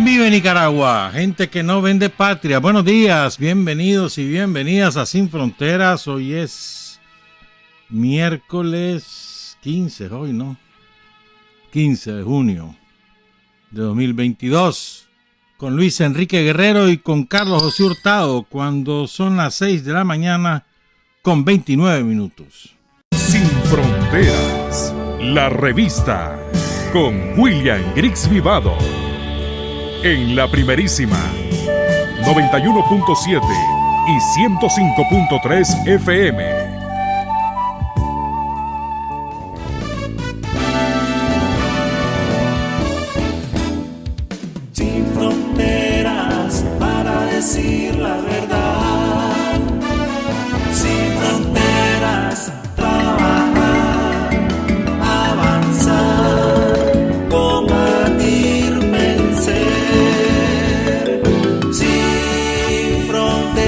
vive Nicaragua? Gente que no vende patria. Buenos días, bienvenidos y bienvenidas a Sin Fronteras. Hoy es miércoles 15, hoy no, 15 de junio de 2022. Con Luis Enrique Guerrero y con Carlos José Hurtado, cuando son las 6 de la mañana con 29 minutos. Sin Fronteras, la revista con William Griggs Vivado. En la primerísima 91.7 y 105.3 FM. Sin fronteras para decir la verdad. Sin fronteras, trabajar, avanzar, combatir, vencer. Sin fronteras.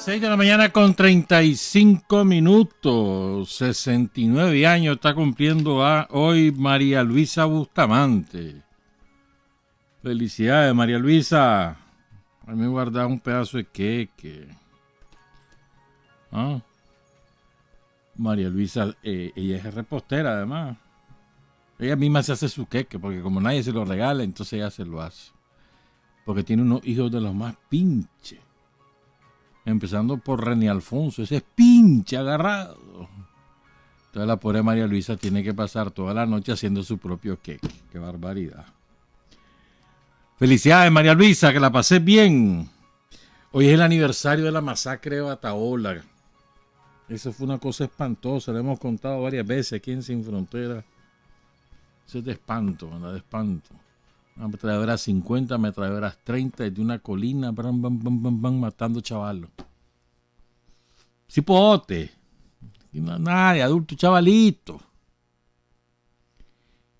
6 de la mañana con 35 minutos. 69 años está cumpliendo hoy María Luisa Bustamante. Felicidades, María Luisa. A mí me guardaba un pedazo de queque. ¿Ah? María Luisa, ella es repostera además. Ella misma se hace su queque, porque como nadie se lo regala, entonces ella se lo hace. Porque tiene unos hijos de los más pinches. Empezando por René Alfonso, ese es pinche agarrado. Entonces la pobre María Luisa tiene que pasar toda la noche haciendo su propio queque. Qué barbaridad. Felicidades, María Luisa, que la pasé bien. Hoy es el aniversario de la masacre de Bataola. Eso fue una cosa espantosa, lo hemos contado varias veces aquí en Sin Fronteras. Eso es de espanto, ¿verdad? De espanto. Una ametralladora 50, ametralladoras 30 desde una colina, bam, bam, bam, bam, bam, matando chavalos. Cipote. Nada de adulto, chavalito.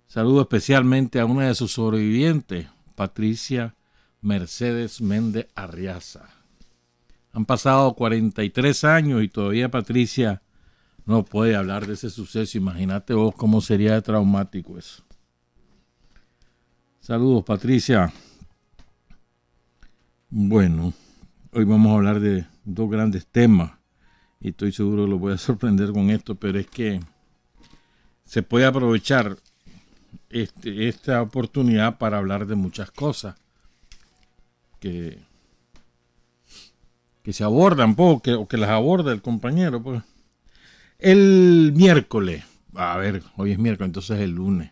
Saludo especialmente a una de sus sobrevivientes, Patricia Mercedes Méndez Arriaza. Han pasado 43 años y todavía Patricia no puede hablar de ese suceso. Imagínate vos cómo sería de traumático eso. Saludos, Patricia. Bueno, hoy vamos a hablar de dos grandes temas y estoy seguro que los voy a sorprender con esto, pero es que se puede aprovechar esta oportunidad para hablar de muchas cosas que se abordan o que las aborda el compañero. Pues. El miércoles, a ver, hoy es miércoles, entonces el lunes,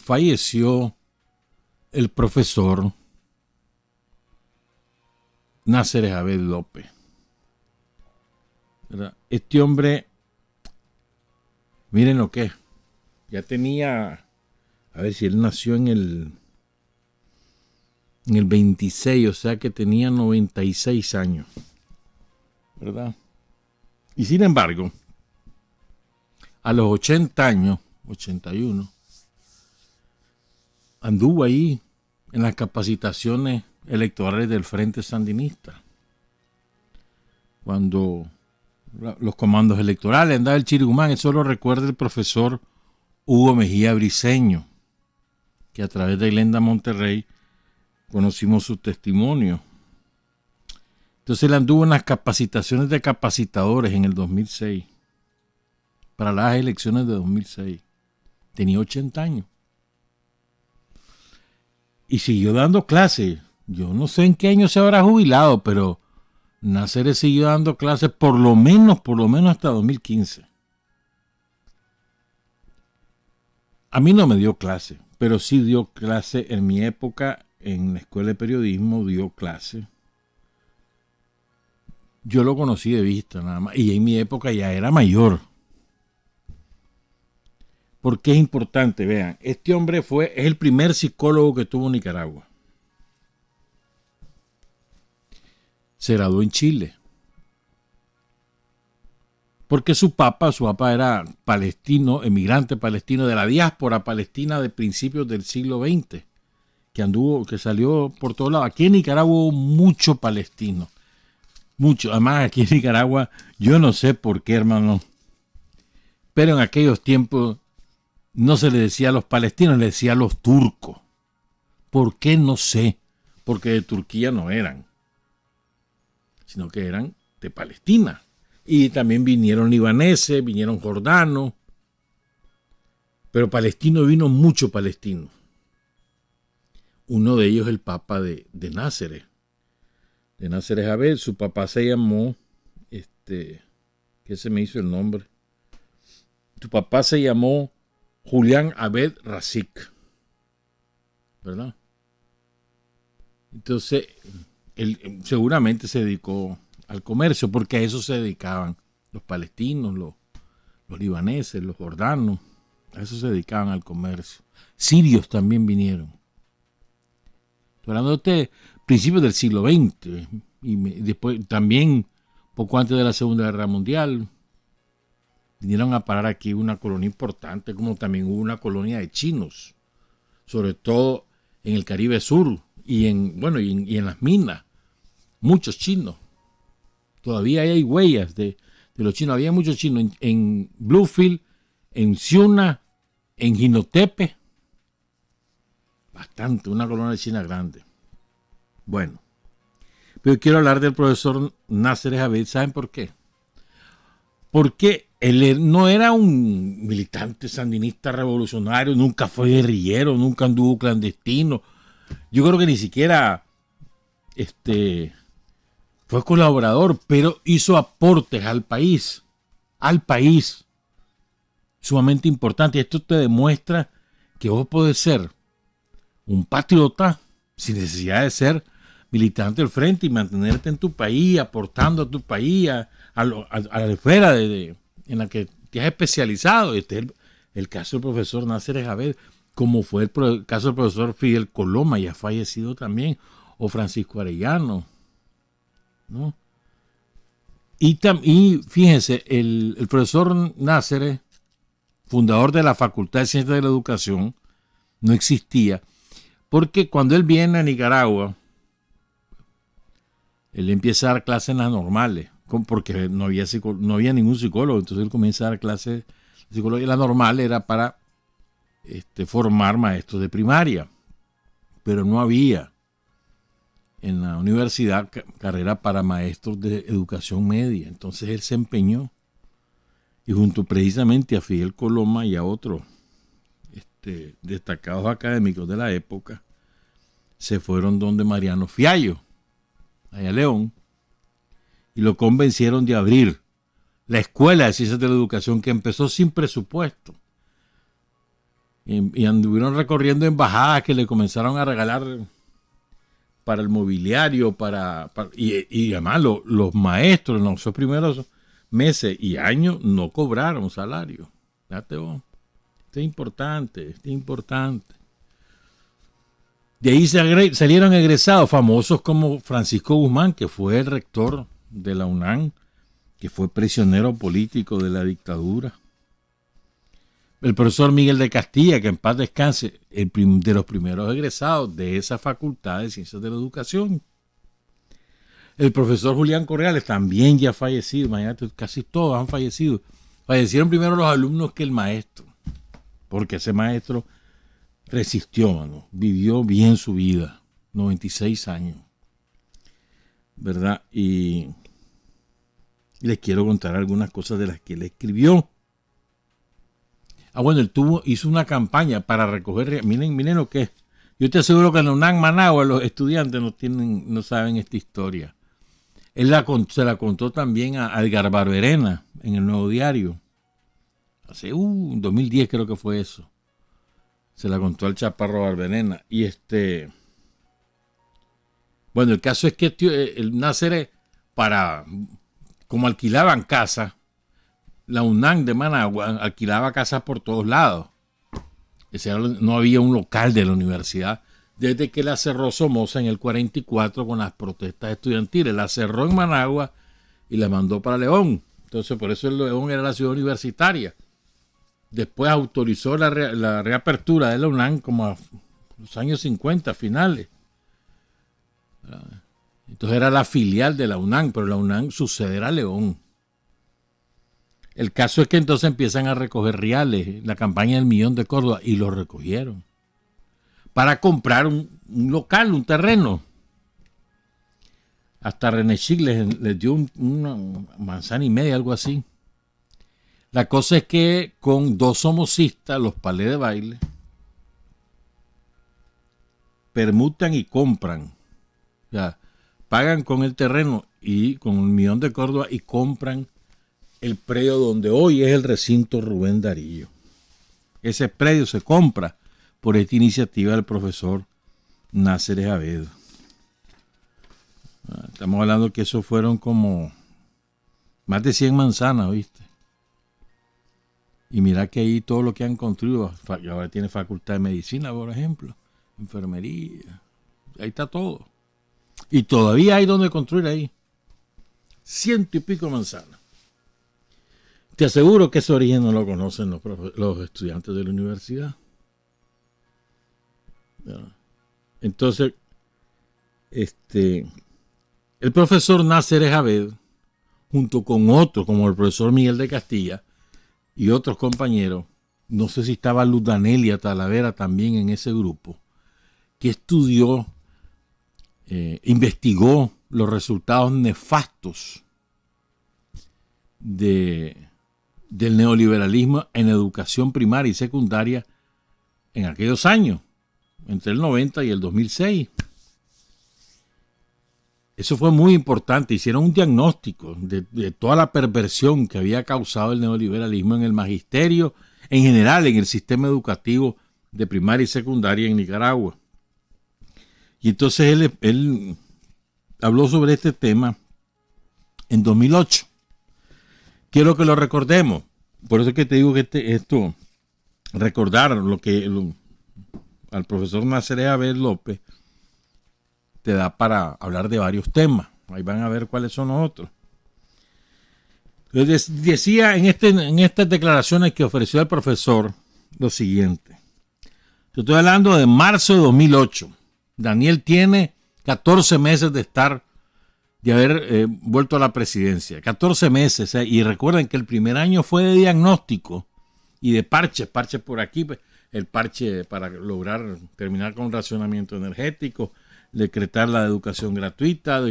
falleció el profesor Náceres Abed López. ¿Verdad? Este hombre, miren lo que es. Ya tenía, a ver si él nació en el 26, o sea que tenía 96 años, ¿verdad? Y sin embargo, a los 80 años, 81, anduvo ahí en las capacitaciones electorales del Frente Sandinista. Cuando los comandos electorales andaba el Chirigumán, eso lo recuerda el profesor Hugo Mejía Briceño, que a través de Glenda Monterrey conocimos su testimonio. Entonces él anduvo en las capacitaciones de capacitadores en el 2006, para las elecciones de 2006. Tenía 80 años. Y siguió dando clases. Yo no sé en qué año se habrá jubilado, pero Náceres siguió dando clases por lo menos hasta 2015. A mí no me dio clase, pero sí dio clase en mi época, en la escuela de periodismo dio clase. Yo lo conocí de vista nada más, y en mi época ya era mayor. Porque es importante, vean, este hombre es el primer psicólogo que tuvo Nicaragua. Se graduó en Chile. Porque su papá era palestino, emigrante palestino de la diáspora palestina de principios del siglo XX, que salió por todos lados. Aquí en Nicaragua hubo mucho palestino. Mucho. Además, aquí en Nicaragua, yo no sé por qué, hermano, pero en aquellos tiempos no se le decía a los palestinos, le decía a los turcos. ¿Por qué? No sé, porque de Turquía no eran, sino que eran de Palestina. Y también vinieron libaneses, vinieron jordanos, pero palestino vino mucho palestino. Uno de ellos el papa de Názaret. De Názaret Abed, su papá se llamó, ¿qué se me hizo el nombre? Su papá se llamó Julián Abed Razik, ¿verdad? Entonces, él seguramente se dedicó al comercio, porque a eso se dedicaban los palestinos, los libaneses, los jordanos, a eso se dedicaban al comercio. Sirios también vinieron. Estoy hablando de principios del siglo XX, y después también, poco antes de la Segunda Guerra Mundial, vinieron a parar aquí una colonia importante, como también hubo una colonia de chinos, sobre todo en el Caribe Sur y en las minas, muchos chinos. Todavía hay huellas de los chinos. Había muchos chinos en Bluefield, en Ciuna, en Jinotepe. Bastante, una colonia china grande. Bueno, pero quiero hablar del profesor Názaret Abed. ¿Saben por qué? Porque él no era un militante sandinista revolucionario, nunca fue guerrillero, nunca anduvo clandestino. Yo creo que ni siquiera fue colaborador, pero hizo aportes al país, sumamente importante. Y esto te demuestra que vos podés ser un patriota sin necesidad de ser militante del frente y mantenerte en tu país, aportando a tu país, a la esfera en la que te has especializado. Este es el caso del profesor Názaret Abed, como fue el caso del profesor Fidel Coloma, ya fallecido también, o Francisco Arellano, ¿no? Y fíjense, el profesor Názaret, fundador de la Facultad de Ciencias de la Educación, no existía, porque cuando él viene a Nicaragua, él empieza a dar clases en las normales, porque no había ningún psicólogo, entonces él comienza a dar clases de psicología. Y la normal era para formar maestros de primaria, pero no había en la universidad carrera para maestros de educación media. Entonces él se empeñó, y junto precisamente a Fidel Coloma y a otros destacados académicos de la época, se fueron donde Mariano Fiallo, allá en León, y lo convencieron de abrir la Escuela de Ciencias de la Educación, que empezó sin presupuesto. Y anduvieron recorriendo embajadas que le comenzaron a regalar para el mobiliario, y además los maestros en los primeros meses y años no cobraron salario. Fíjate vos. Esto es importante. De ahí salieron egresados famosos como Francisco Guzmán, que fue el rector de la UNAM, que fue prisionero político de la dictadura. El profesor Miguel de Castilla, que en paz descanse, de los primeros egresados de esa Facultad de Ciencias de la Educación. El profesor Julián Correales, también ya fallecido. Imagínate, casi todos han fallecido. Fallecieron primero los alumnos que el maestro, porque ese maestro resistió, ¿no? Vivió bien su vida, 96 años, ¿verdad? Y les quiero contar algunas cosas de las que él escribió. Bueno, él hizo una campaña para recoger, miren lo que es. Yo te aseguro que en UNAM Managua los estudiantes no saben esta historia. Él se la contó también a Edgar Barberena en el Nuevo Diario. Hace, en 2010 creo que fue eso. Se la contó al Chaparro Barberena. Y bueno, el caso es que el Názaret, como alquilaban casas, la UNAM de Managua alquilaba casas por todos lados. No había un local de la universidad desde que la cerró Somoza en el 44 con las protestas estudiantiles. La cerró en Managua y la mandó para León. Entonces, por eso León era la ciudad universitaria. Después autorizó la reapertura de la UNAM como a los años 50 finales. Entonces era la filial de la UNAM, pero la UNAM sucederá a León. El caso es que entonces empiezan a recoger reales, la campaña del Millón de Córdoba, y lo recogieron para comprar un local, un terreno. Hasta René Schick les dio una manzana y media, algo así. La cosa es que con 2 somocistas, los palés de baile, permutan y compran. O sea, pagan con el terreno y con el Millón de Córdoba y compran el predio donde hoy es el recinto Rubén Darío. Ese predio se compra por esta iniciativa del profesor Náceres Avedo. Estamos hablando que eso fueron como más de 100 manzanas, ¿oíste? Y mira que ahí todo lo que han construido, ahora tiene facultad de medicina, por ejemplo, enfermería, ahí está todo. Y todavía hay donde construir ahí. 100 y pico manzanas. Te aseguro que ese origen no lo conocen los estudiantes de la universidad. Entonces, el profesor Náceres Avedo, junto con otros, como el profesor Miguel de Castilla y otros compañeros, no sé si estaba Luz Danelia Talavera también en ese grupo, que estudió, investigó los resultados nefastos del neoliberalismo en educación primaria y secundaria en aquellos años, entre el 90 y el 2006. Eso fue muy importante. Hicieron un diagnóstico de toda la perversión que había causado el neoliberalismo en el magisterio, en general en el sistema educativo de primaria y secundaria en Nicaragua. Y entonces él habló sobre este tema en 2008. Quiero que lo recordemos. Por eso es que te digo que recordar al profesor Náceres Avedo López te da para hablar de varios temas. Ahí van a ver cuáles son los otros. Entonces, decía en estas declaraciones que ofreció el profesor lo siguiente. Yo estoy hablando de marzo de 2008. Daniel tiene 14 meses de haber vuelto a la presidencia. 14 meses. Y recuerden que el primer año fue de diagnóstico y de parches por aquí. El parche para lograr terminar con un racionamiento energético, decretar la educación gratuita,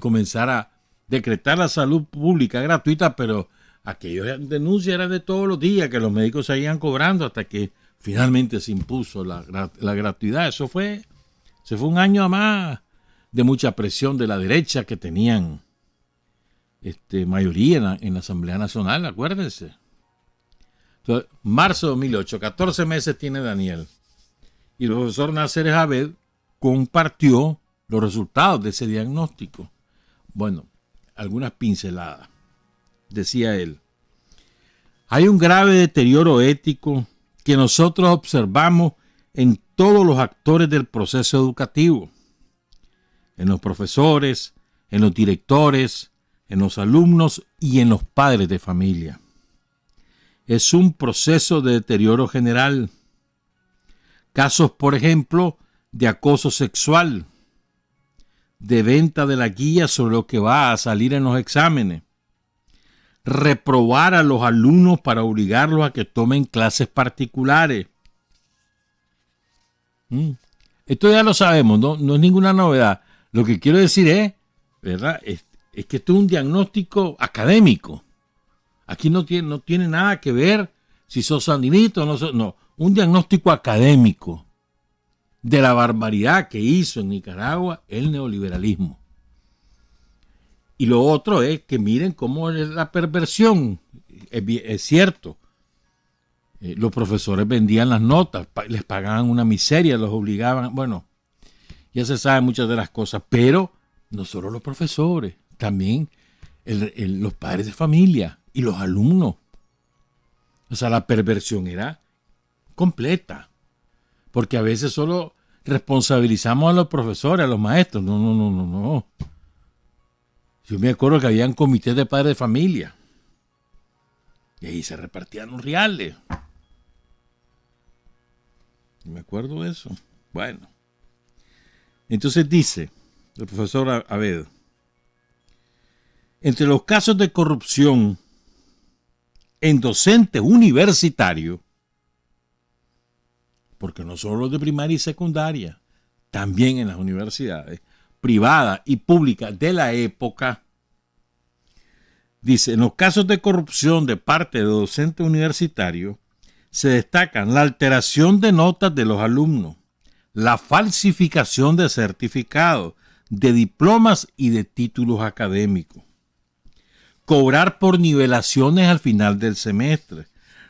comenzar a decretar la salud pública gratuita, pero aquellas denuncias eran de todos los días que los médicos seguían cobrando hasta que finalmente se impuso la gratuidad. Eso fue un año más de mucha presión de la derecha que tenían mayoría en la Asamblea Nacional, acuérdense. Entonces, marzo de 2008, 14 meses tiene Daniel. Y el profesor Náceres Avedo compartió los resultados de ese diagnóstico. Bueno, algunas pinceladas. Decía él, hay un grave deterioro ético que nosotros observamos en todos los actores del proceso educativo, en los profesores, en los directores, en los alumnos y en los padres de familia. Es un proceso de deterioro general. Casos, por ejemplo, de acoso sexual, de venta de la guía sobre lo que va a salir en los exámenes, reprobar a los alumnos para obligarlos a que tomen clases particulares. Esto ya lo sabemos, no es ninguna novedad. Lo que quiero decir es, ¿verdad? Es que esto es un diagnóstico académico. Aquí no tiene nada que ver si sos sandinista o no, un diagnóstico académico de la barbaridad que hizo en Nicaragua el neoliberalismo. Y lo otro es que miren cómo es la perversión. Es cierto, los profesores vendían las notas, les pagaban una miseria, los obligaban, bueno, ya se saben muchas de las cosas, pero no solo los profesores, también los padres de familia y los alumnos. O sea, la perversión era completa, porque a veces solo responsabilizamos a los profesores, a los maestros. No. Yo me acuerdo que habían comités de padres de familia y ahí se repartían los reales. Me acuerdo de eso. Bueno, entonces dice el profesor Avedo, entre los casos de corrupción en docentes universitarios, porque no solo los de primaria y secundaria, también en las universidades privadas y públicas de la época, dice, en los casos de corrupción de parte de docentes universitarios, se destacan la alteración de notas de los alumnos, la falsificación de certificados, de diplomas y de títulos académicos, cobrar por nivelaciones al final del semestre,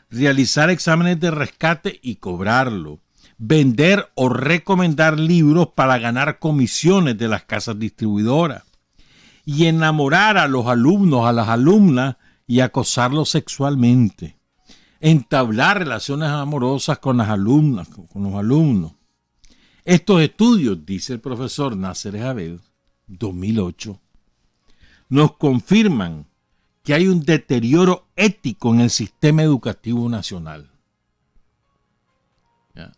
realizar exámenes de rescate y cobrarlo, vender o recomendar libros para ganar comisiones de las casas distribuidoras y enamorar a los alumnos, a las alumnas y acosarlos sexualmente, entablar relaciones amorosas con las alumnas, con los alumnos. Estos estudios, dice el profesor Nasser Javed, 2008, nos confirman que hay un deterioro ético en el sistema educativo nacional.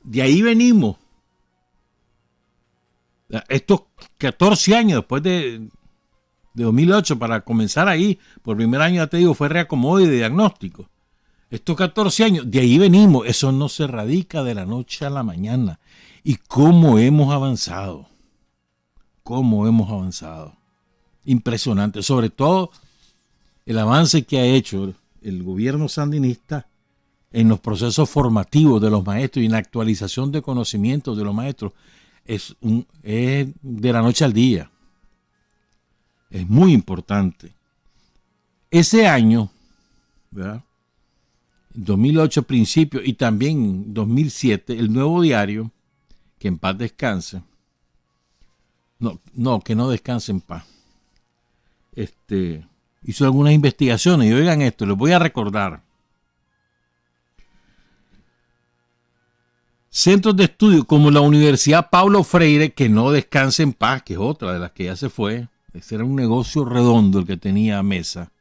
De ahí venimos. Estos 14 años después de 2008, para comenzar ahí, por primer año, ya te digo, fue reacomodo y de diagnóstico. Estos 14 años, de ahí venimos. Eso no se radica de la noche a la mañana. ¿Y cómo hemos avanzado? ¿Cómo hemos avanzado? Impresionante. Sobre todo el avance que ha hecho el gobierno sandinista en los procesos formativos de los maestros y en la actualización de conocimientos de los maestros es de la noche al día. Es muy importante. Ese año, ¿verdad? 2008 principio y también 2007, el Nuevo Diario, que en paz descanse, que no descanse en paz, hizo algunas investigaciones y oigan esto, les voy a recordar. Centros de estudio como la Universidad Paulo Freire, que no descanse en paz, que es otra de las que ya se fue. Ese era un negocio redondo el que tenía Mesa.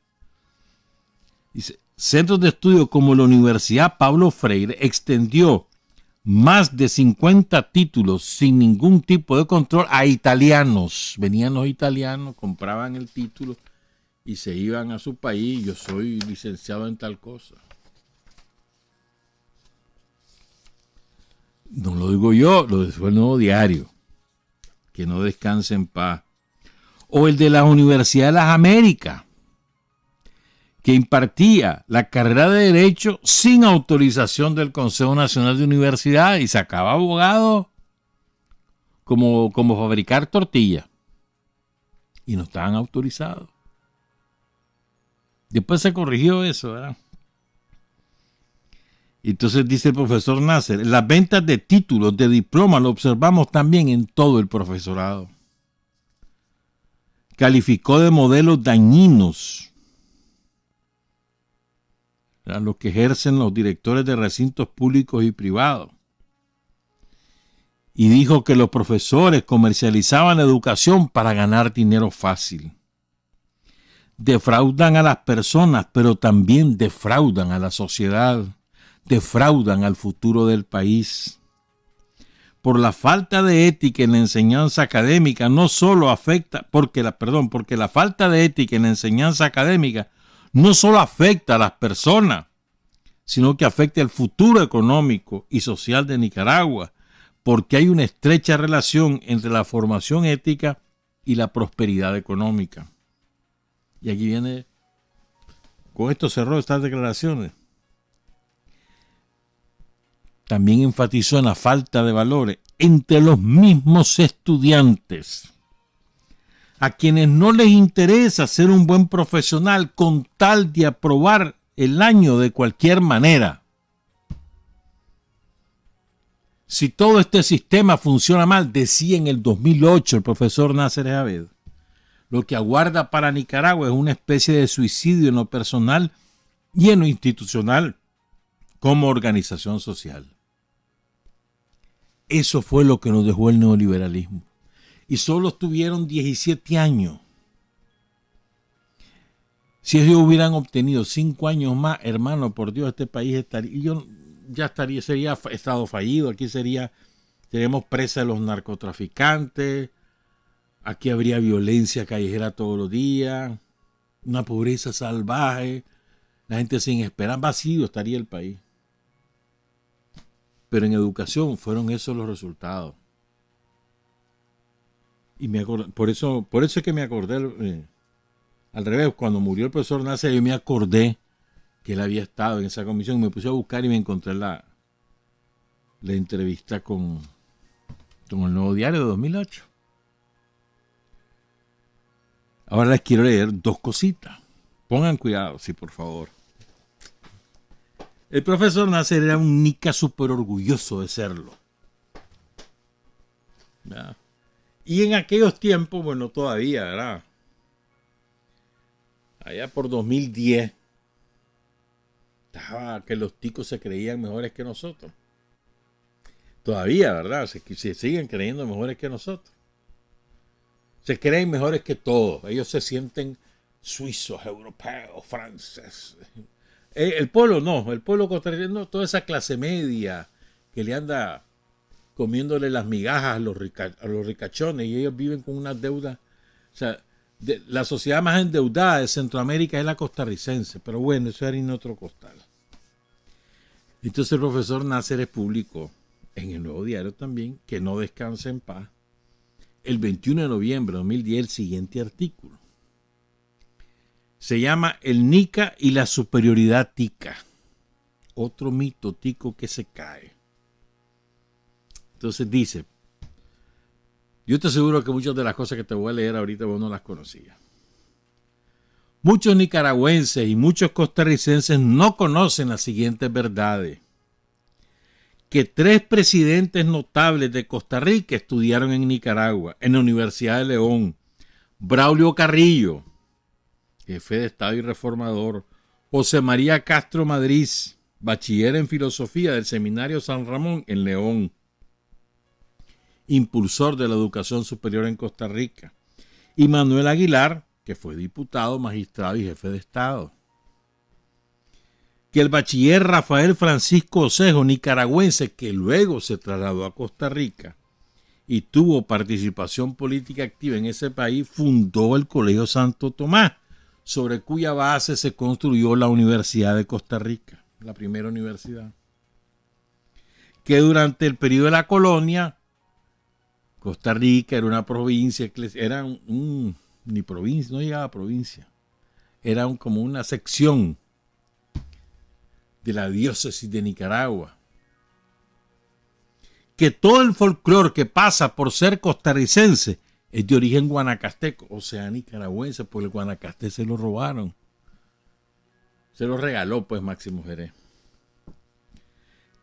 Dice, centros de estudio como la Universidad Paulo Freire extendió más de 50 títulos sin ningún tipo de control a italianos. Venían los italianos, compraban el título y se iban a su país. Yo soy licenciado en tal cosa. No lo digo yo, lo dijo el Nuevo Diario. Que no descanse en paz. O el de la Universidad de las Américas, que impartía la carrera de Derecho sin autorización del Consejo Nacional de Universidades y sacaba abogados como fabricar tortillas. Y no estaban autorizados. Después se corrigió eso, ¿verdad? Entonces dice el profesor Nasser, las ventas de títulos, de diplomas, lo observamos también en todo el profesorado. Calificó de modelos dañinos a los que ejercen los directores de recintos públicos y privados. Y dijo que los profesores comercializaban la educación para ganar dinero fácil. Defraudan a las personas, pero también defraudan a la sociedad. Defraudan al futuro del país. Por la falta de ética en la enseñanza académica no solo afecta, porque la falta de ética en la enseñanza académica no solo afecta a las personas, sino que afecta el futuro económico y social de Nicaragua, porque hay una estrecha relación entre la formación ética y la prosperidad económica. Y aquí viene, con esto cerró estas declaraciones. También enfatizó en la falta de valores entre los mismos estudiantes, a quienes no les interesa ser un buen profesional con tal de aprobar el año de cualquier manera. Si todo este sistema funciona mal, decía en el 2008 el profesor Nasser Javed, lo que aguarda para Nicaragua es una especie de suicidio en lo personal y en lo institucional como organización social. Eso fue lo que nos dejó el neoliberalismo. Y solo estuvieron 17 años. Si ellos hubieran obtenido 5 años más, hermano, por Dios, este país sería estado fallido. Aquí seríamos presa de los narcotraficantes. Aquí habría violencia callejera todos los días. Una pobreza salvaje. La gente sin esperanza, vacío estaría el país. Pero en educación fueron esos los resultados. Y me acordé, por eso es que me acordé, al revés, cuando murió el profesor Nasser, yo me acordé que él había estado en esa comisión. Me puse a buscar y me encontré la entrevista con el Nuevo Diario de 2008. Ahora les quiero leer dos cositas. Pongan cuidado, sí, por favor. El profesor Nasser era un nica súper orgulloso de serlo. ¿Verdad? Y en aquellos tiempos, bueno, todavía, ¿verdad? Allá por 2010, estaba que los ticos se creían mejores que nosotros. Todavía, ¿verdad? Se siguen creyendo mejores que nosotros. Se creen mejores que todos. Ellos se sienten suizos, europeos, franceses. El pueblo no, el pueblo costarricense, no, toda esa clase media que le anda comiéndole las migajas a los ricachones y ellos viven con una deuda. O sea, la sociedad más endeudada de Centroamérica es la costarricense, pero bueno, eso era en otro costal. Entonces el profesor Nasser publicó en el Nuevo Diario también, que no descanse en paz, el 21 de noviembre de 2010 el siguiente artículo. Se llama El Nica y la superioridad tica. Otro mito tico que se cae. Entonces dice, yo te aseguro que muchas de las cosas que te voy a leer ahorita vos no las conocías. Muchos nicaragüenses y muchos costarricenses no conocen las siguientes verdades. Que 3 presidentes notables de Costa Rica estudiaron en Nicaragua, en la Universidad de León. Braulio Carrillo, jefe de Estado y reformador. José María Castro Madrid, bachiller en filosofía del Seminario San Ramón en León. Impulsor de la educación superior en Costa Rica. Y Manuel Aguilar, que fue diputado, magistrado y jefe de Estado. Que el bachiller Rafael Francisco Osejo, nicaragüense, que luego se trasladó a Costa Rica y tuvo participación política activa en ese país, fundó el Colegio Santo Tomás, sobre cuya base se construyó la Universidad de Costa Rica, la primera universidad. Que durante el periodo de la colonia, Costa Rica era una provincia, era ni provincia, no llegaba a provincia, era como una sección de la diócesis de Nicaragua. Que todo el folclore que pasa por ser costarricense es de origen guanacasteco, o sea, nicaragüense, porque el guanacaste se lo robaron. Se lo regaló, pues, Máximo Jerez.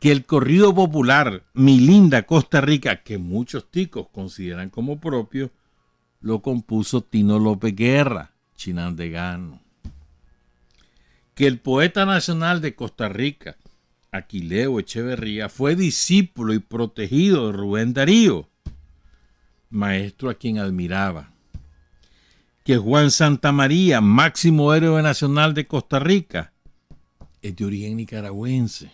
Que el corrido popular Mi Linda Costa Rica, que muchos ticos consideran como propio, lo compuso Tino López Guerra, chinandegano. Que el poeta nacional de Costa Rica, Aquileo Echeverría, fue discípulo y protegido de Rubén Darío, maestro a quien admiraba. Que Juan Santamaría, máximo héroe nacional de Costa Rica, es de origen nicaragüense.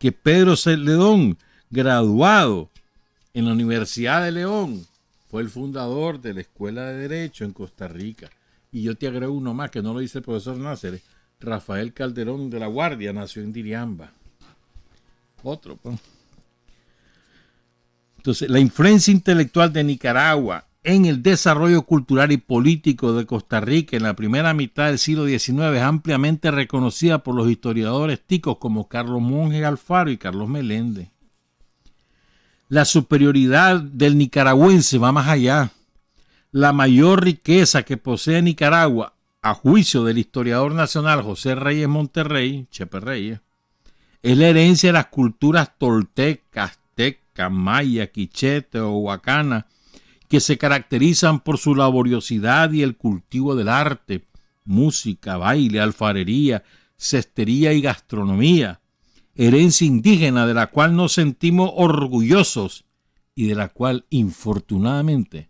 Que Pedro Celedón, graduado en la Universidad de León, fue el fundador de la Escuela de Derecho en Costa Rica. Y yo te agrego uno más que no lo dice el profesor Nasser. Rafael Calderón de la Guardia nació en Diriamba. Otro, pues. Entonces, la influencia intelectual de Nicaragua en el desarrollo cultural y político de Costa Rica en la primera mitad del siglo XIX es ampliamente reconocida por los historiadores ticos como Carlos Monge Alfaro y Carlos Meléndez. La superioridad del nicaragüense va más allá. La mayor riqueza que posee Nicaragua, a juicio del historiador nacional José Reyes Monterrey, Chepe Reyes, es la herencia de las culturas tolteca, azteca, maya, quichete o huacana, que se caracterizan por su laboriosidad y el cultivo del arte, música, baile, alfarería, cestería y gastronomía, herencia indígena de la cual nos sentimos orgullosos y de la cual, infortunadamente,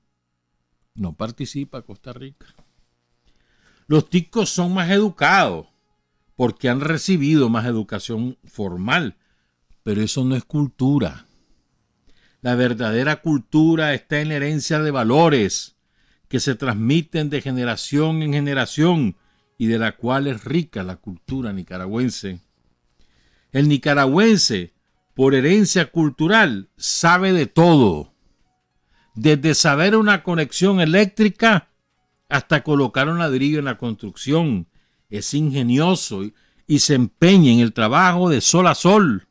no participa Costa Rica. Los ticos son más educados porque han recibido más educación formal, pero eso no es cultura. La verdadera cultura está en la herencia de valores que se transmiten de generación en generación y de la cual es rica la cultura nicaragüense. El nicaragüense, por herencia cultural, sabe de todo, desde saber una conexión eléctrica hasta colocar un ladrillo en la construcción. Es ingenioso y se empeña en el trabajo de sol a sol.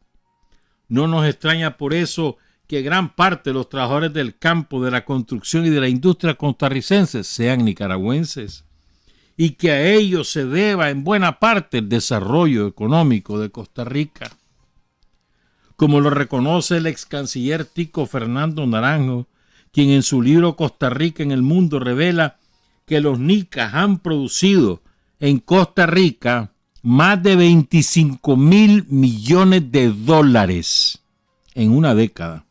No nos extraña por eso que gran parte de los trabajadores del campo, de la construcción y de la industria costarricenses sean nicaragüenses, y que a ellos se deba en buena parte el desarrollo económico de Costa Rica. Como lo reconoce el ex canciller tico Fernando Naranjo, quien en su libro Costa Rica en el Mundo revela que los nicas han producido en Costa Rica más de 25,000 millones de dólares en una década,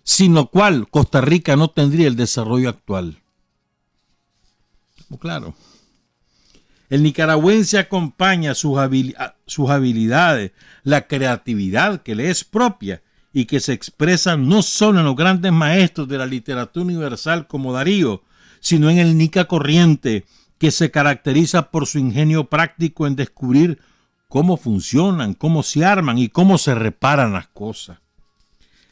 sin lo cual Costa Rica no tendría el desarrollo actual. Claro. El nicaragüense acompaña sus habilidades, la creatividad que le es propia y que se expresa no solo en los grandes maestros de la literatura universal como Darío, sino en el nica corriente, que se caracteriza por su ingenio práctico en descubrir cómo funcionan, cómo se arman y cómo se reparan las cosas.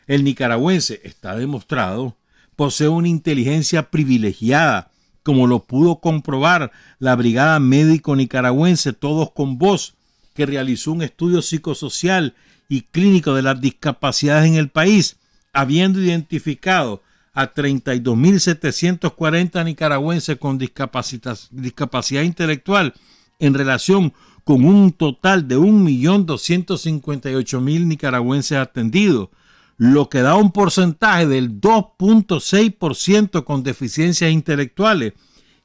El nicaragüense, está demostrado, posee una inteligencia privilegiada, como lo pudo comprobar la Brigada Médico Nicaragüense Todos con Voz, que realizó un estudio psicosocial y clínico de las discapacidades en el país, habiendo identificado a 32.740 nicaragüenses con discapacidad intelectual en relación con un total de 1.258.000 nicaragüenses atendidos, lo que da un porcentaje del 2.6% con deficiencias intelectuales,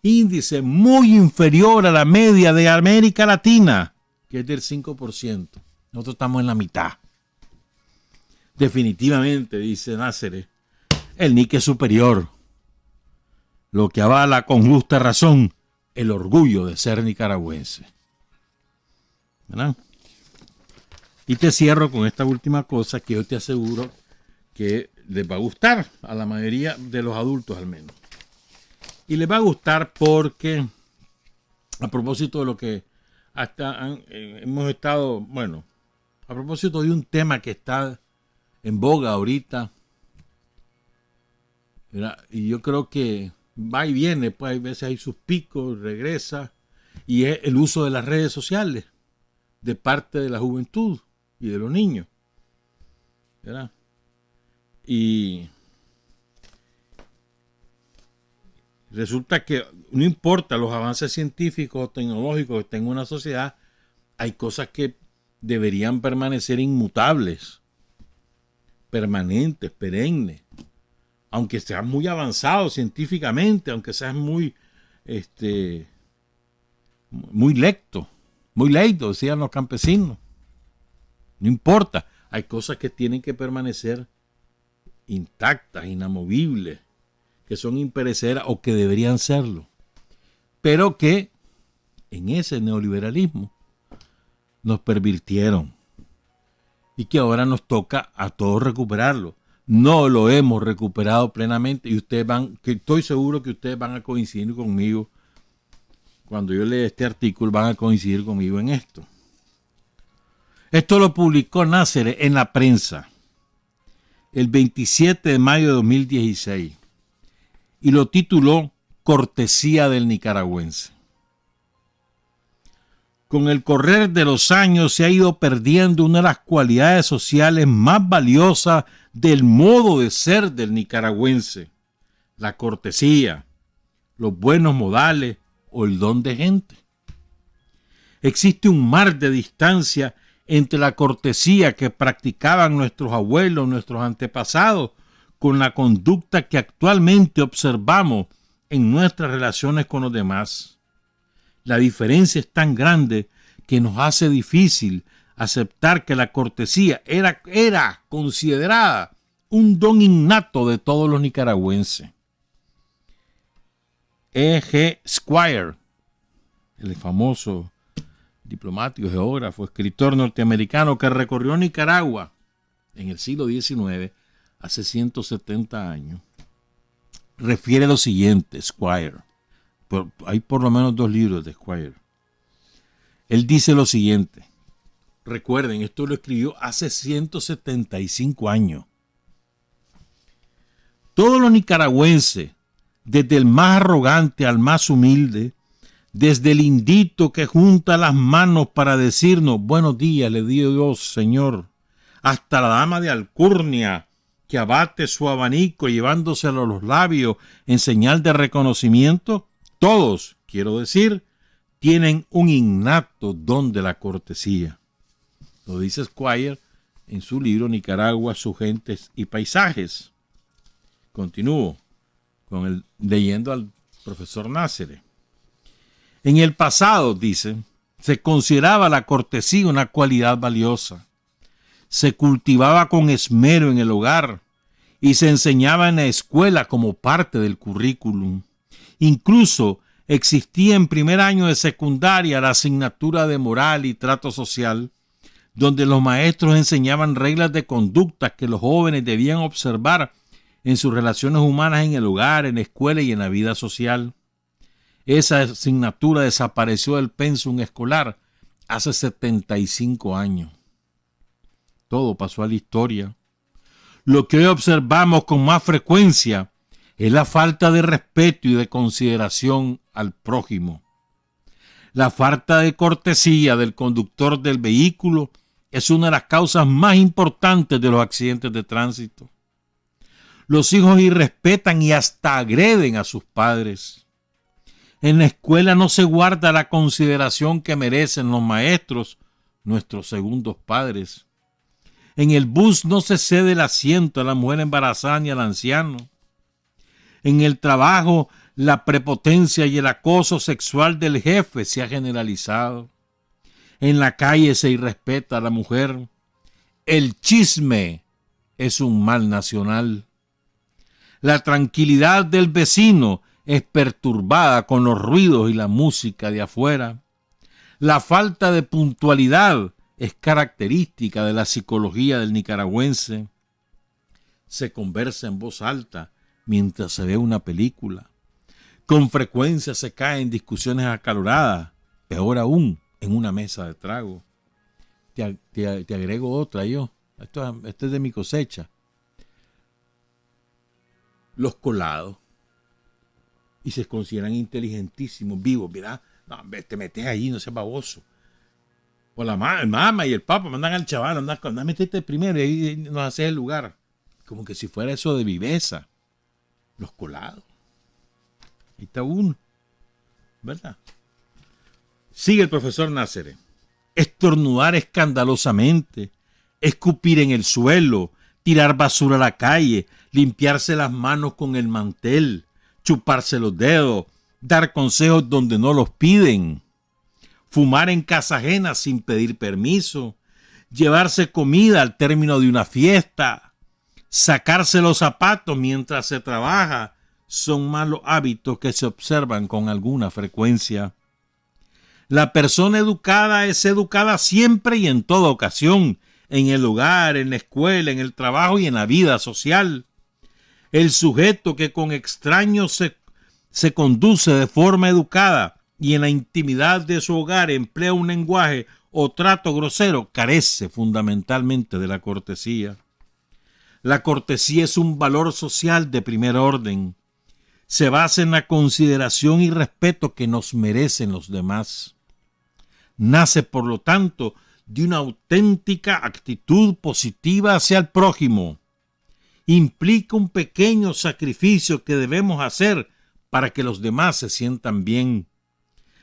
índice muy inferior a la media de América Latina, que es del 5%. Nosotros estamos en la mitad. Definitivamente, dice Náceres, el nica es superior, lo que avala con justa razón el orgullo de ser nicaragüense. ¿Verdad? Y te cierro con esta última cosa que yo te aseguro que les va a gustar a la mayoría de los adultos al menos. Y les va a gustar porque, a propósito de lo que hemos estado, bueno, a propósito de un tema que está en boga ahorita, ¿verdad? Y yo creo que va y viene, pues hay veces hay sus picos, regresa, y es el uso de las redes sociales de parte de la juventud y de los niños, ¿verdad? Y resulta que no importa los avances científicos o tecnológicos que tenga una sociedad, hay cosas que deberían permanecer inmutables, permanentes, perennes, aunque seas muy avanzado científicamente, aunque seas muy lecto, decían los campesinos. No importa, hay cosas que tienen que permanecer intactas, inamovibles, que son imperecederas o que deberían serlo, pero que en ese neoliberalismo nos pervirtieron y que ahora nos toca a todos recuperarlo. No lo hemos recuperado plenamente y estoy seguro que ustedes van a coincidir conmigo. Cuando yo lea este artículo van a coincidir conmigo en esto. Esto lo publicó Náceres en La Prensa el 27 de mayo de 2016 y lo tituló Cortesía del nicaragüense. Con el correr de los años se ha ido perdiendo una de las cualidades sociales más valiosas del modo de ser del nicaragüense: la cortesía, los buenos modales o el don de gente. Existe un mar de distancia entre la cortesía que practicaban nuestros abuelos, nuestros antepasados, con la conducta que actualmente observamos en nuestras relaciones con los demás. La diferencia es tan grande que nos hace difícil aceptar que la cortesía era considerada un don innato de todos los nicaragüenses. E.G. Squire, el famoso diplomático, geógrafo, escritor norteamericano que recorrió Nicaragua en el siglo XIX, hace 170 años, refiere lo siguiente, Squire: hay por lo menos 2 libros de Squire. Él dice lo siguiente. Recuerden, esto lo escribió hace 175 años. Todos los nicaragüenses, desde el más arrogante al más humilde, desde el indito que junta las manos para decirnos buenos días, le dio Dios, Señor, hasta la dama de alcurnia que abate su abanico llevándoselo a los labios en señal de reconocimiento, todos, quiero decir, tienen un innato don de la cortesía. Lo dice Squire en su libro Nicaragua, sus gentes y paisajes. Continúo leyendo al profesor Náceres. En el pasado, dice, se consideraba la cortesía una cualidad valiosa. Se cultivaba con esmero en el hogar y se enseñaba en la escuela como parte del currículum. Incluso existía en primer año de secundaria la asignatura de moral y trato social, donde los maestros enseñaban reglas de conducta que los jóvenes debían observar en sus relaciones humanas en el hogar, en la escuela y en la vida social. Esa asignatura desapareció del pensum escolar hace 75 años. Todo pasó a la historia. Lo que hoy observamos con más frecuencia es la falta de respeto y de consideración al prójimo. La falta de cortesía del conductor del vehículo es una de las causas más importantes de los accidentes de tránsito. Los hijos irrespetan y hasta agreden a sus padres. En la escuela no se guarda la consideración que merecen los maestros, nuestros segundos padres. En el bus no se cede el asiento a la mujer embarazada ni al anciano. En el trabajo, la prepotencia y el acoso sexual del jefe se ha generalizado. En la calle se irrespeta a la mujer. El chisme es un mal nacional. La tranquilidad del vecino es perturbada con los ruidos y la música de afuera. La falta de puntualidad es característica de la psicología del nicaragüense. Se conversa en voz alta mientras se ve una película. Con frecuencia se cae en discusiones acaloradas, peor aún, en una mesa de trago. Te agrego otra yo. Esto es de mi cosecha. Los colados. Y se consideran inteligentísimos, vivos, ¿verdad? No, te metes ahí, no seas baboso. O la mamá y el papá mandan al chaval, anda a meterte primero y ahí nos haces el lugar. Como que si fuera eso de viveza. Los colados. Ahí está uno, ¿verdad? Sigue el profesor Náceres. Estornudar escandalosamente, escupir en el suelo, tirar basura a la calle, limpiarse las manos con el mantel, chuparse los dedos, dar consejos donde no los piden, fumar en casa ajena sin pedir permiso, llevarse comida al término de una fiesta, sacarse los zapatos mientras se trabaja, son malos hábitos que se observan con alguna frecuencia. La persona educada es educada siempre y en toda ocasión, en el hogar, en la escuela, en el trabajo y en la vida social. El sujeto que con extraños se conduce de forma educada y en la intimidad de su hogar emplea un lenguaje o trato grosero, carece fundamentalmente de la cortesía. La cortesía es un valor social de primer orden. Se basa en la consideración y respeto que nos merecen los demás. Nace, por lo tanto, de una auténtica actitud positiva hacia el prójimo. Implica un pequeño sacrificio que debemos hacer para que los demás se sientan bien.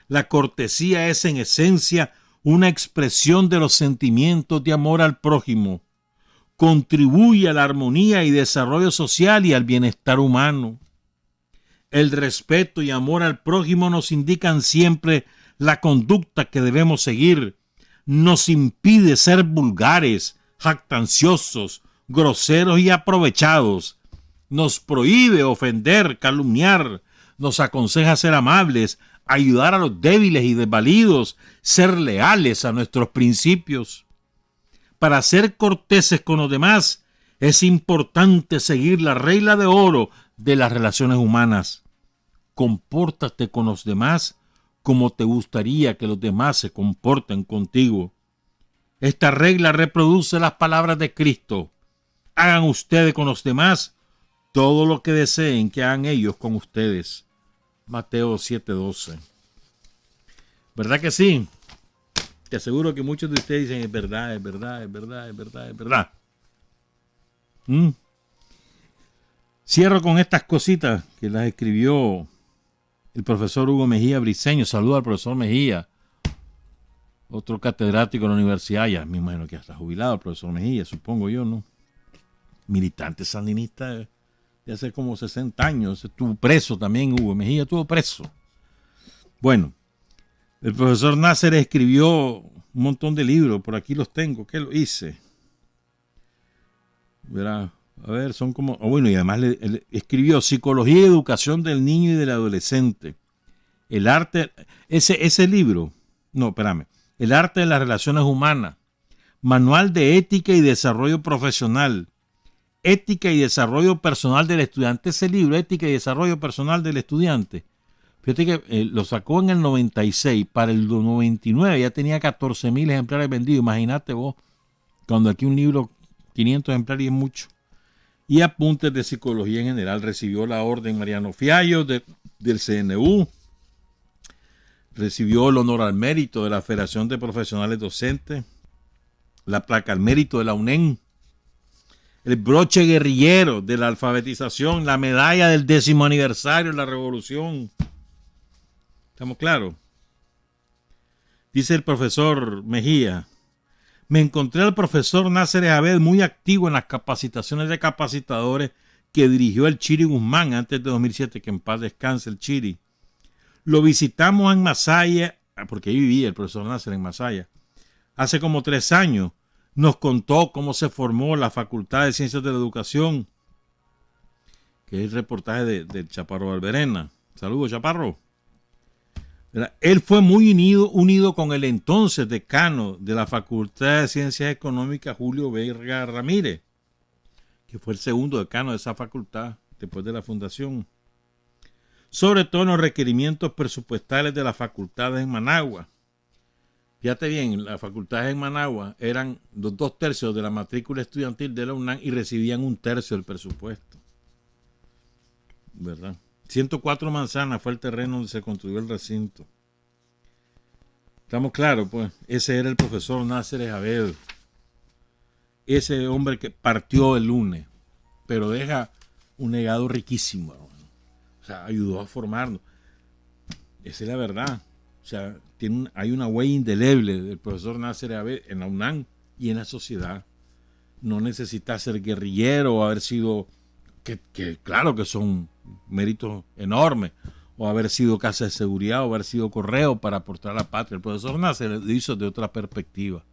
La cortesía es en esencia una expresión de los sentimientos de amor al prójimo. Contribuye a la armonía y desarrollo social y al bienestar humano. El respeto y amor al prójimo nos indican siempre la conducta que debemos seguir. Nos impide ser vulgares, jactanciosos, groseros y aprovechados. Nos prohíbe ofender, calumniar. Nos aconseja ser amables, ayudar a los débiles y desvalidos, ser leales a nuestros principios. Para ser corteses con los demás, es importante seguir la regla de oro de las relaciones humanas. compórtate con los demás como te gustaría que los demás se comporten contigo. Esta regla reproduce las palabras de Cristo. Hagan ustedes con los demás todo lo que deseen que hagan ellos con ustedes. Mateo 7:12. ¿Verdad que sí? Te aseguro que muchos de ustedes dicen, es verdad, es verdad, es verdad, es verdad, es verdad. Cierro con estas cositas que las escribió el profesor Hugo Mejía Briceño. Saludo al profesor Mejía, otro catedrático de la universidad, ya me imagino que ya está jubilado el profesor Mejía, supongo yo, ¿no? Militante sandinista de hace como 60 años, estuvo preso también, Hugo Mejía estuvo preso. Bueno, el profesor Nácer escribió un montón de libros, por aquí los tengo, ¿qué lo hice? Verá, a ver, son como, bueno, y además él escribió Psicología y Educación del Niño y del Adolescente. El arte, ese libro, no, espérame, El arte de las relaciones humanas, Manual de ética y desarrollo profesional, Ética y desarrollo personal del estudiante. Ese libro, Ética y desarrollo personal del estudiante, fíjate que lo sacó en el 96, para el 99 ya tenía 14,000 ejemplares vendidos. Imagínate vos, cuando aquí un libro, 500 ejemplares es mucho. Y apuntes de psicología en general. Recibió la orden Mariano Fiallo del CNU. Recibió el honor al mérito de la Federación de Profesionales Docentes. La placa al mérito de la UNEM. El broche guerrillero de la alfabetización. La medalla del 10º aniversario de la revolución. ¿Estamos claros? Dice el profesor Mejía. Me encontré al profesor Nácer Abed muy activo en las capacitaciones de capacitadores que dirigió el Chiri Guzmán antes de 2007, que en paz descanse el Chiri. Lo visitamos en Masaya, porque ahí vivía el profesor Nácer en Masaya, hace como 3 años. Nos contó cómo se formó la Facultad de Ciencias de la Educación, que es el reportaje de Chaparro Alberena. Saludos, Chaparro. Él fue muy unido con el entonces decano de la Facultad de Ciencias Económicas, Julio Verga Ramírez, que fue el segundo decano de esa facultad después de la fundación. Sobre todo en los requerimientos presupuestales de las facultades en Managua. Fíjate bien, las facultades en Managua eran los 2/3 de la matrícula estudiantil de la UNAM y recibían 1/3 del presupuesto. ¿Verdad? 104 manzanas fue el terreno donde se construyó el recinto. Estamos claros, pues. Ese era el profesor Nácer Abed. Ese hombre que partió el lunes, pero deja un legado riquísimo, hermano. O sea, ayudó a formarnos. Esa es la verdad. O sea, hay una huella indeleble del profesor Nácer Abed en la UNAM y en la sociedad. No necesita ser guerrillero o haber sido, que claro que son méritos enormes, o haber sido casa de seguridad, o haber sido correo para aportar a la patria. El profesor Nácer lo hizo de otra perspectiva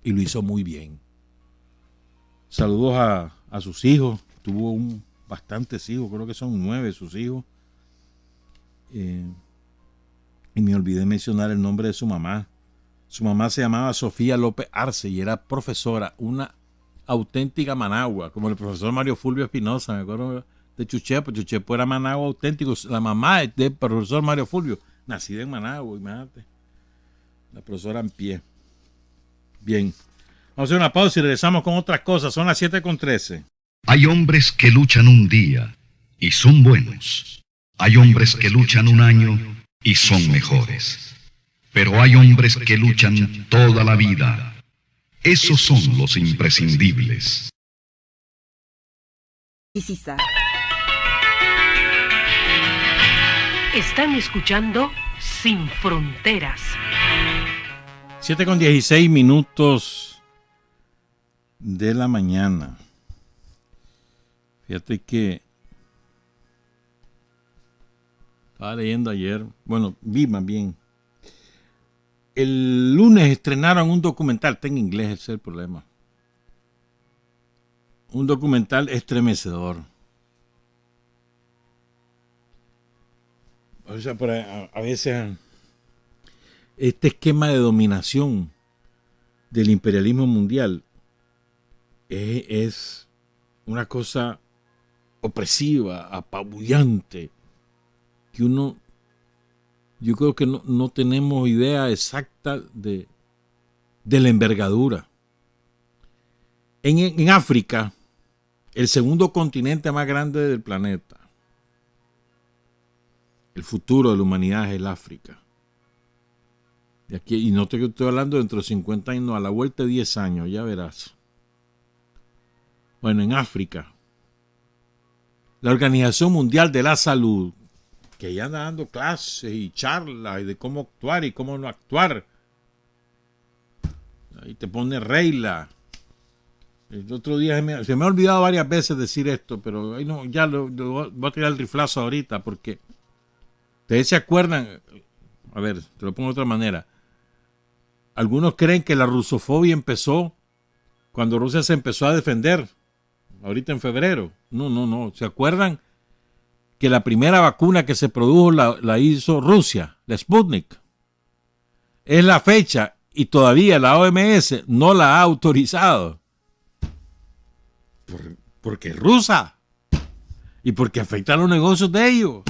y lo hizo muy bien. Saludos a sus hijos. Tuvo bastantes hijos, creo que son 9 sus hijos. Y me olvidé mencionar el nombre de su mamá. Su mamá se llamaba Sofía López Arce y era profesora, una auténtica managua, como el profesor Mario Fulvio Espinosa, me acuerdo de Chuchepo. Chuchepo era managua auténtico. La mamá del profesor Mario Fulvio, nacida en Managua, imagínate. La profesora en pie. Bien. Vamos a hacer una pausa y regresamos con otras cosas. Son las 7:13. Hay hombres que luchan un día y son buenos. Hay hombres que luchan un año y son mejores. Pero hay hombres que luchan toda la vida. Esos son los imprescindibles. Están escuchando Sin Fronteras. 7:16 de la mañana. Fíjate que estaba leyendo ayer, bueno, vi más bien. El lunes estrenaron un documental, está en inglés, ese es el problema. Un documental estremecedor. O sea, a veces este esquema de dominación del imperialismo mundial es una cosa opresiva, apabullante. que yo creo que no tenemos idea exacta de la envergadura. En África, el segundo continente más grande del planeta, el futuro de la humanidad es el África. De aquí, y no te estoy hablando dentro de 50 años, no, a la vuelta de 10 años, ya verás. Bueno, en África, la Organización Mundial de la Salud, que ya anda dando clases y charlas de cómo actuar y cómo no actuar, ahí te pone regla. El otro día se me ha olvidado varias veces decir esto, pero ahí no, ya lo voy a tirar el riflazo ahorita, porque ustedes se acuerdan, a ver, te lo pongo de otra manera. Algunos creen que la rusofobia empezó cuando Rusia se empezó a defender, ahorita en febrero. No. ¿Se acuerdan que la primera vacuna que se produjo la hizo Rusia, la Sputnik? Es la fecha y todavía la OMS no la ha autorizado. Porque es rusa y porque afecta a los negocios de ellos.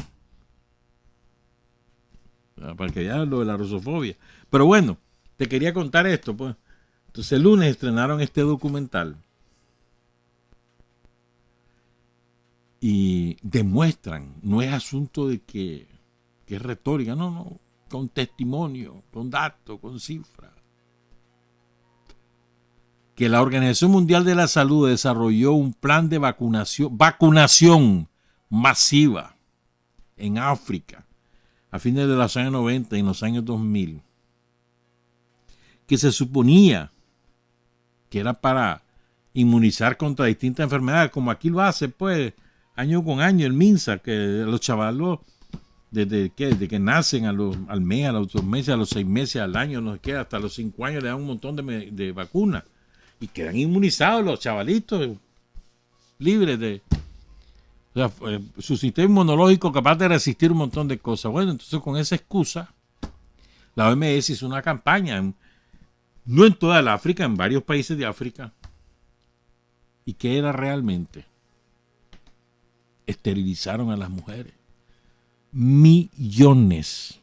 Para que vean lo de la rusofobia. Pero bueno, te quería contar esto, pues. Entonces el lunes estrenaron este documental y demuestran, no es asunto de que es retórica, no, con testimonio, con datos, con cifras, que la Organización Mundial de la Salud desarrolló un plan de vacunación masiva en África a fines de los años 90 y en los años 2000, que se suponía que era para inmunizar contra distintas enfermedades, como aquí lo hace, pues, año con año el MINSA, que los chavalos, desde que nacen al mes, a los 2 meses, a los 6 meses, al año, no sé qué, hasta los 5 años le dan un montón de vacunas. Y quedan inmunizados los chavalitos, libres de... O sea, su sistema inmunológico capaz de resistir un montón de cosas. Bueno, entonces con esa excusa, la OMS hizo una campaña, no en toda el África, en varios países de África. ¿Y qué era realmente? Esterilizaron a las mujeres. Millones.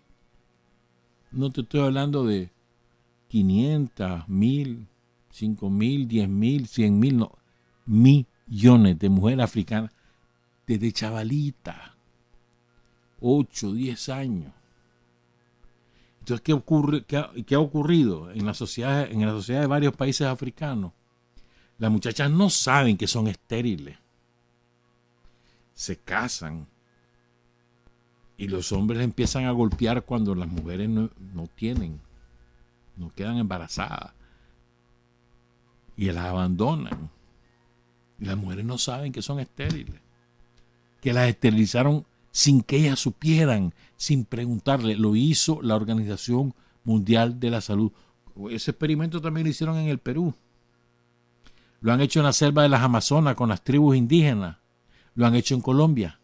No te estoy hablando de 500, 1000, 5000, 10.000, 100.000, no. Millones de mujeres africanas desde chavalita, 8, 10 años. Entonces, ¿qué ha ocurrido en la sociedad de varios países africanos? Las muchachas no saben que son estériles. Se casan y los hombres empiezan a golpear cuando las mujeres no quedan embarazadas y las abandonan. Y las mujeres no saben que son estériles, que las esterilizaron sin que ellas supieran, sin preguntarle. Lo hizo la Organización Mundial de la Salud. Ese experimento también lo hicieron en el Perú. Lo han hecho en la selva de las Amazonas con las tribus indígenas. Lo han hecho en Colombia.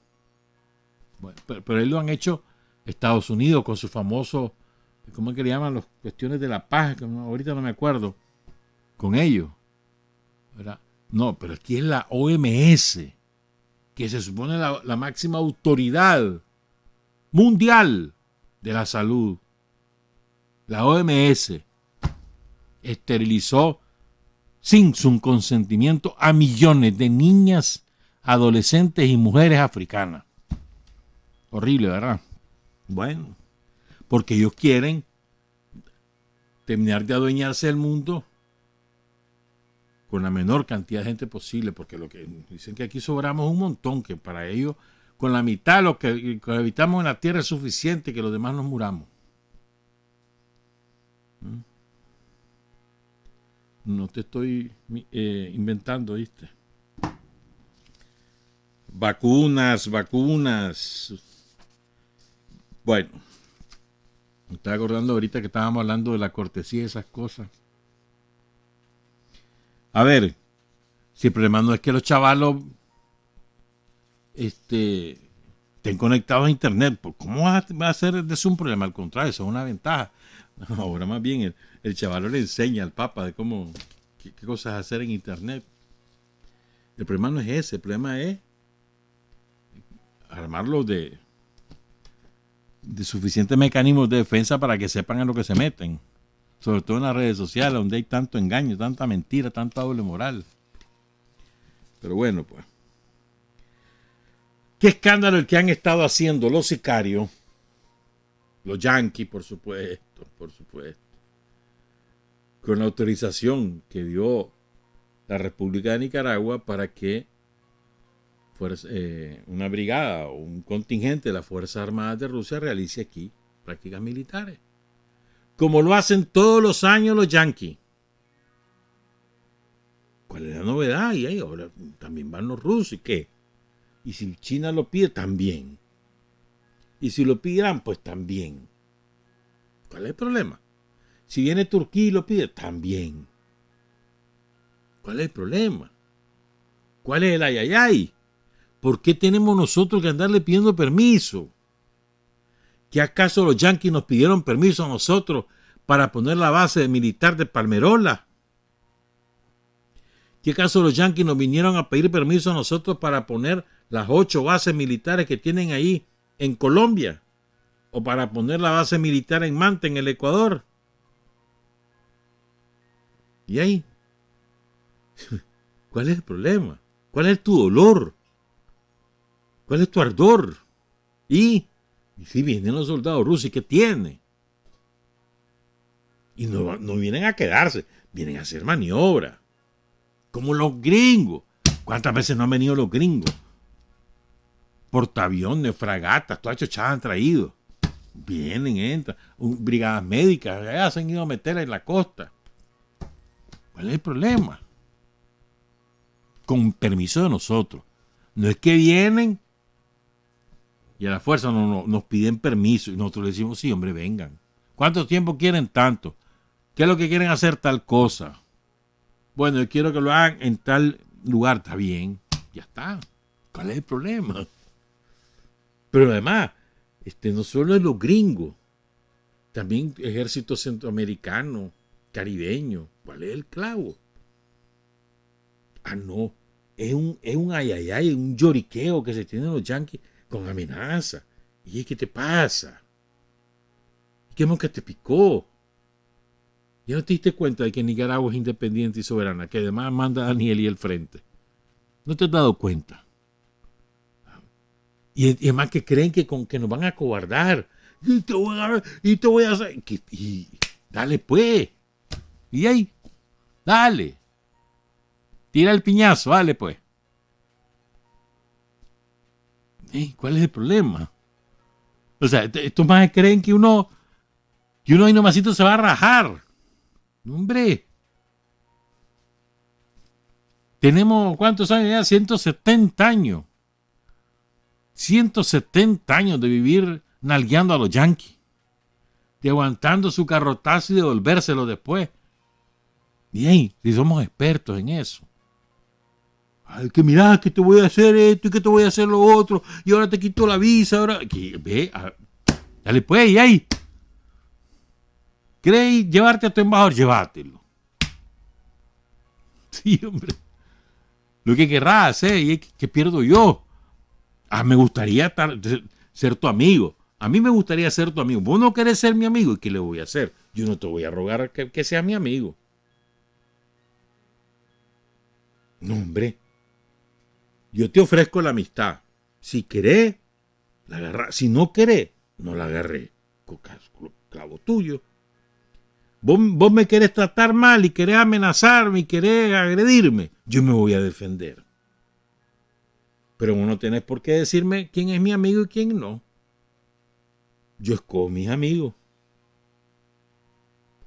Bueno, pero él lo han hecho Estados Unidos con su famoso, ¿cómo es que le llaman? Las cuestiones de la paz, que ahorita no me acuerdo, con ellos, ¿verdad? No, pero aquí es la OMS, que se supone la máxima autoridad mundial de la salud. La OMS esterilizó sin su consentimiento a millones de niñas, adolescentes y mujeres africanas. Horrible, ¿verdad? Bueno, porque ellos quieren terminar de adueñarse del mundo con la menor cantidad de gente posible, porque lo que dicen que aquí sobramos un montón, que para ellos con la mitad lo que habitamos en la tierra es suficiente, que los demás nos muramos. No te estoy inventando, ¿viste? Vacunas. Bueno, me estaba acordando ahorita que estábamos hablando de la cortesía y esas cosas. A ver, si el problema no es que los chavalos estén conectados a internet, ¿cómo va a ser de eso un problema? Al contrario, eso es una ventaja. Ahora más bien el chavalo le enseña al papa de qué cosas hacer en internet. El problema no es ese, el problema es armarlo de de suficientes mecanismos de defensa para que sepan a lo que se meten. Sobre todo en las redes sociales, donde hay tanto engaño, tanta mentira, tanta doble moral. Pero bueno, pues. ¿Qué escándalo el que han estado haciendo los sicarios? Los yanquis, por supuesto. Con la autorización que dio la República de Nicaragua para que una brigada o un contingente de las Fuerzas Armadas de Rusia realice aquí prácticas militares. Como lo hacen todos los años los yanquis. ¿Cuál es la novedad? Y ahí ahora también van los rusos. ¿Y qué? Y si China lo pide, también. Y si lo pide Irán, pues también. ¿Cuál es el problema? Si viene Turquía y lo pide, también. ¿Cuál es el problema? ¿Cuál es el ayayay? ¿Por qué tenemos nosotros que andarle pidiendo permiso? ¿Que acaso los yanquis nos pidieron permiso a nosotros para poner la base militar de Palmerola? ¿Que acaso los yanquis nos vinieron a pedir permiso a nosotros para poner las 8 bases militares que tienen ahí en Colombia? ¿O para poner la base militar en Manta, en el Ecuador? ¿Y ahí? ¿Cuál es el problema? ¿Cuál es tu dolor? ¿Cuál es tu ardor? Y si vienen los soldados rusos, ¿y qué tiene? Y no vienen a quedarse, vienen a hacer maniobra. Como los gringos. ¿Cuántas veces no han venido los gringos? Portaaviones, fragatas, todas chochadas han traído. Vienen, entran. Brigadas médicas, ya se han ido a meter en la costa. ¿Cuál es el problema? Con permiso de nosotros. No es que vienen y a la fuerza nos piden permiso y nosotros le decimos, sí, hombre, vengan. ¿Cuánto tiempo quieren tanto? ¿Qué es lo que quieren hacer tal cosa? Bueno, yo quiero que lo hagan en tal lugar. Está bien, ya está. ¿Cuál es el problema? Pero además, no solo es los gringos, también ejército centroamericano, caribeño. ¿Cuál es el clavo? Ah, no. Es un ayayay, un lloriqueo que se tienen los yanquis con amenaza. ¿Y qué te pasa? ¿Qué mosca te picó? ¿Ya no te diste cuenta de que Nicaragua es independiente y soberana? Que además manda a Daniel y el frente. ¿No te has dado cuenta? Y además que creen que nos van a acobardar. Y te voy a hacer. Y dale pues. Y ahí. Dale. Tira el piñazo, dale pues. ¿Cuál es el problema? O sea, estos más creen que uno ahí nomasito se va a rajar. Hombre. Tenemos, ¿cuántos años ya? 170 años. 170 años de vivir nalgueando a los yanquis. De aguantando su carrotazo y devolvérselo después. Bien, si somos expertos en eso. Ay, que mira, que te voy a hacer esto y que te voy a hacer lo otro. Y ahora te quito la visa. Ahora. Dale pues, y ahí. ¿Querés llevarte a tu embajador? Llévatelo. Sí, hombre. Lo que querrás hacer, y que pierdo yo. Me gustaría ser tu amigo. A mí me gustaría ser tu amigo. Vos no querés ser mi amigo, ¿y qué le voy a hacer? Yo no te voy a rogar que sea mi amigo. No, hombre. Yo te ofrezco la amistad. Si querés, la agarrás. Si no querés, no la agarré. Clavo tuyo. Vos me querés tratar mal y querés amenazarme y querés agredirme. Yo me voy a defender. Pero vos no tenés por qué decirme quién es mi amigo y quién no. Yo escojo mis amigos.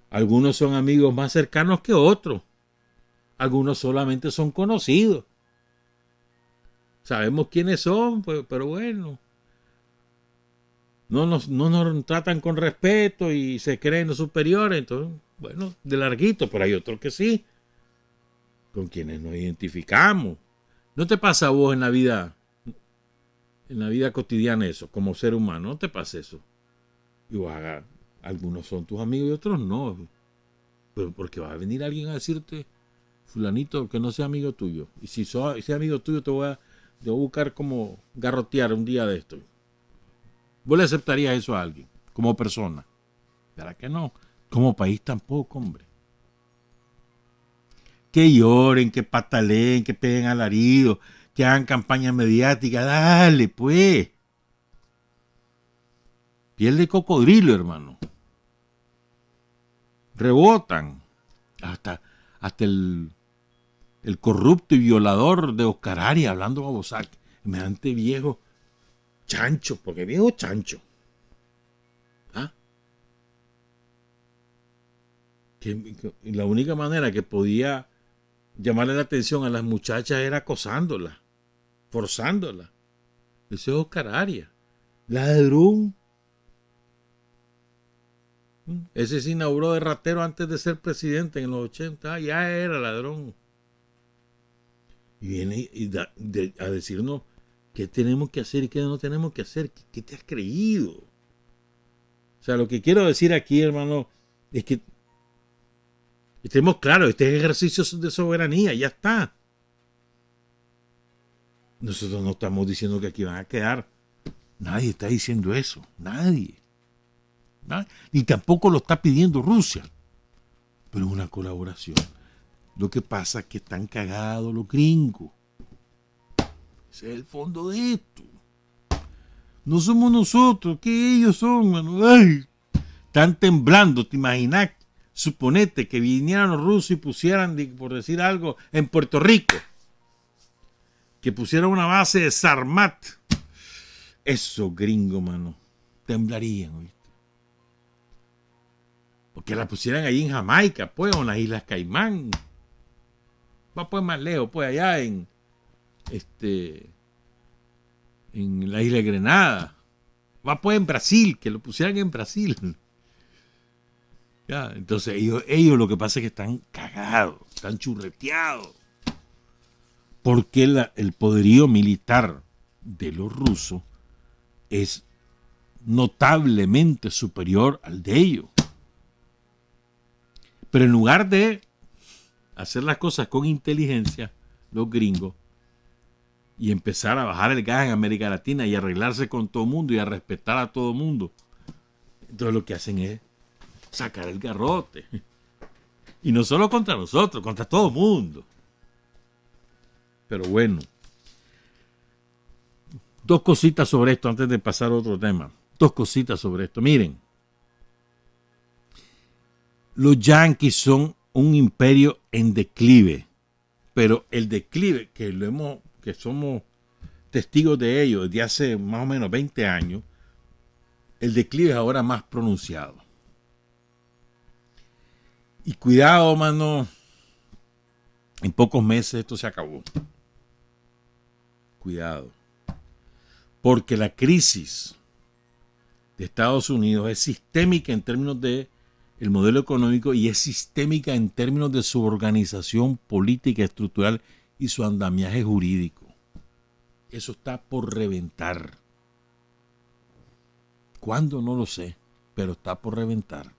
Algunos son amigos más cercanos que otros. Algunos solamente son conocidos. Sabemos quiénes son, pero bueno. No nos tratan con respeto y se creen los superiores. Entonces, bueno, de larguito, pero hay otros que sí. Con quienes nos identificamos. ¿No te pasa a vos en la vida cotidiana eso, como ser humano? ¿No te pasa eso? Y vos algunos son tus amigos y otros no. Pero porque va a venir alguien a decirte, fulanito, que no sea amigo tuyo. Y si sea amigo tuyo, te voy a buscar como garrotear un día de esto. ¿Vos le aceptarías eso a alguien como persona? ¿Verdad que no? Como país tampoco, hombre. Que lloren, que pataleen, que peguen alaridos, que hagan campaña mediática. Dale, pues. Piel de cocodrilo, hermano. Rebotan. Hasta el corrupto y violador de Oscar Arias hablando babosadas. Mediante viejo chancho, porque viejo chancho. ¿Ah? Que la única manera que podía llamarle la atención a las muchachas era acosándolas, forzándolas. Ese es Oscar Arias. Ladrón. Ese se inauguró de ratero antes de ser presidente en los 80. Ya era ladrón. Y viene a decirnos qué tenemos que hacer y qué no tenemos que hacer. ¿Qué te has creído? O sea, lo que quiero decir aquí, hermano, es que estemos claros, este es ejercicio de soberanía, ya está. Nosotros no estamos diciendo que aquí van a quedar. Nadie está diciendo eso. Nadie. Ni tampoco lo está pidiendo Rusia. Pero es una colaboración. Lo que pasa es que están cagados los gringos. Ese es el fondo de esto. No somos nosotros, que ellos son, mano. Ay, están temblando, ¿te imaginas? Suponete que vinieran los rusos y pusieran, por decir algo, en Puerto Rico. Que pusieran una base de Sarmat. Esos gringos, mano, temblarían, ¿oíste? Porque la pusieran ahí en Jamaica, pues, o en las Islas Caimán. Va pues más lejos, pues allá en la isla de Grenada. Va pues en Brasil, que lo pusieran en Brasil. Ya, entonces ellos lo que pasa es que están cagados, están churreteados. Porque el poderío militar de los rusos es notablemente superior al de ellos. Pero en lugar de hacer las cosas con inteligencia, los gringos, y empezar a bajar el gas en América Latina y arreglarse con todo el mundo y a respetar a todo el mundo, entonces lo que hacen es sacar el garrote. Y no solo contra nosotros, contra todo el mundo. Pero bueno, dos cositas sobre esto antes de pasar a otro tema. Dos cositas sobre esto. Miren, los yanquis son un imperio en declive, pero el declive que somos testigos de ello desde hace más o menos 20 años, el declive es ahora más pronunciado. Y cuidado, mano, en pocos meses esto se acabó. Cuidado. Porque la crisis de Estados Unidos es sistémica en términos de el modelo económico y es sistémica en términos de su organización política, estructural y su andamiaje jurídico. Eso está por reventar. ¿Cuándo? No lo sé, pero está por reventar.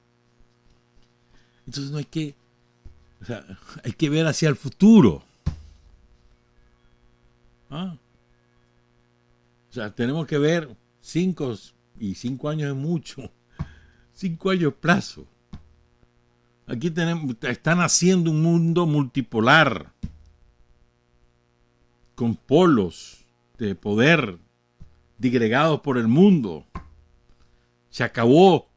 Entonces no hay que, hay que ver hacia el futuro. Tenemos que ver 5 años es mucho. 5 años plazo. Aquí están haciendo un mundo multipolar con polos de poder digregados por el mundo. Se acabó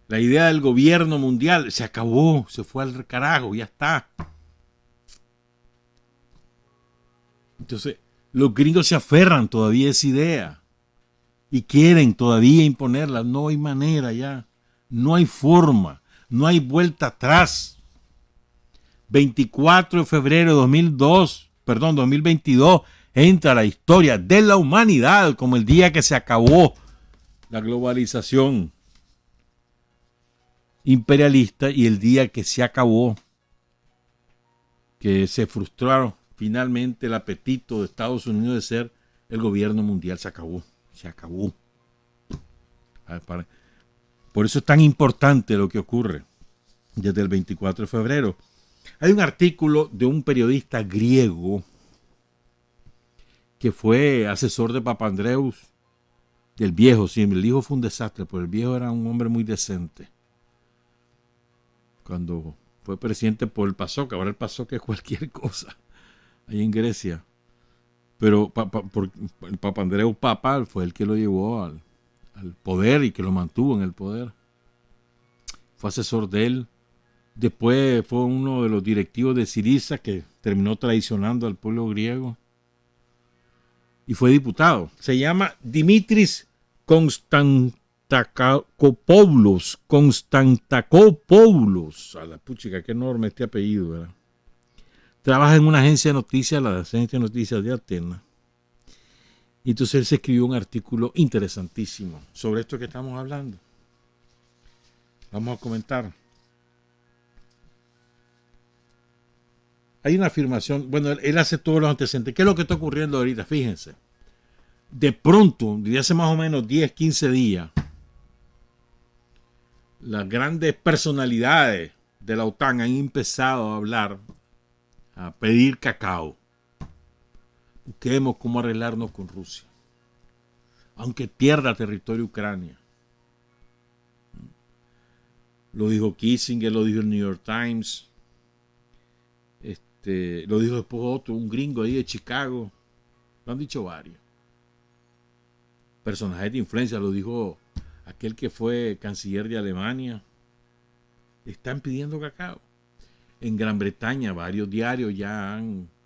la idea del gobierno mundial. Se acabó, se fue al carajo, ya está. Entonces, los gringos se aferran todavía a esa idea y quieren todavía imponerla. No hay manera ya, no hay forma. No hay vuelta atrás. 24 de febrero de 2022 entra a la historia de la humanidad como el día que se acabó la globalización imperialista y el día que se acabó, que se frustraron finalmente el apetito de Estados Unidos de ser el gobierno mundial. Se acabó. Por eso es tan importante lo que ocurre desde el 24 de febrero. Hay un artículo de un periodista griego que fue asesor de Papandreou Del viejo, sí, el hijo fue un desastre, pero el viejo era un hombre muy decente. Cuando fue presidente por el PASOK, ahora el PASOK es cualquier cosa, ahí en Grecia. Pero el Papandreou Papa fue el que lo llevó al poder y que lo mantuvo en el poder. Fue asesor de él. Después fue uno de los directivos de Syriza que terminó traicionando al pueblo griego. Y fue diputado. Se llama Dimitris Konstantakopoulos. A la puchica, qué enorme este apellido, ¿verdad? Trabaja en una agencia de noticias, la agencia de noticias de Atenas. Y entonces él se escribió un artículo interesantísimo sobre esto que estamos hablando. Vamos a comentar. Hay una afirmación, bueno, él hace todos los antecedentes. ¿Qué es lo que está ocurriendo ahorita? Fíjense. De pronto, desde hace más o menos 10, 15 días, las grandes personalidades de la OTAN han empezado a hablar, a pedir cacao. Busquemos cómo arreglarnos con Rusia, aunque pierda territorio Ucrania. Lo dijo Kissinger, lo dijo el New York Times, lo dijo después otro, un gringo ahí de Chicago, lo han dicho varios. Personajes de influencia, lo dijo aquel que fue canciller de Alemania. Están pidiendo cacao. En Gran Bretaña, varios diarios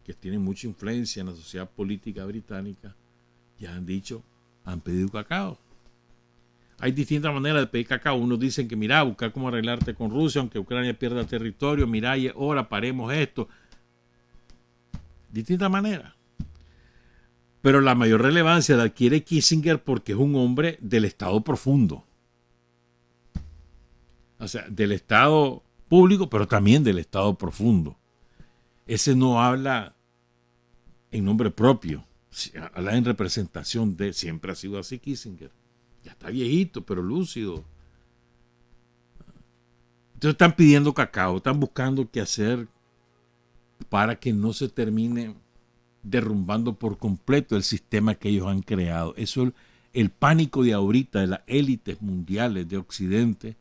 que tienen mucha influencia en la sociedad política británica, ya han dicho, han pedido cacao. Hay distintas maneras de pedir cacao. Unos dicen que, mira, buscar cómo arreglarte con Rusia, aunque Ucrania pierda territorio, mira, y ahora paremos esto. Distintas maneras. Pero la mayor relevancia la adquiere Kissinger porque es un hombre del Estado profundo. O sea, del Estado público, pero también del Estado profundo. Ese no habla en nombre propio, habla en representación de, siempre ha sido así Kissinger. Ya está viejito, pero lúcido. Entonces están pidiendo cacao, están buscando qué hacer para que no se termine derrumbando por completo el sistema que ellos han creado. Eso es el pánico de ahorita de las élites mundiales de Occidente,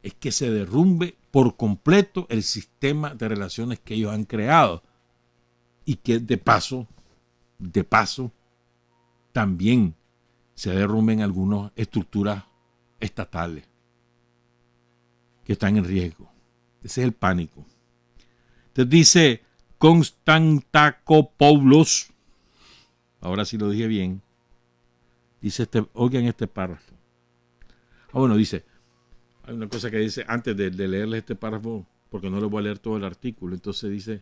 es que se derrumbe por completo el sistema de relaciones que ellos han creado y que de paso, también se derrumben algunas estructuras estatales que están en riesgo. Ese es el pánico. Entonces dice Konstantakopoulos, ahora sí lo dije bien, dice oigan este párrafo. Bueno, dice, hay una cosa que dice antes de leerles este párrafo, porque no les voy a leer todo el artículo. Entonces dice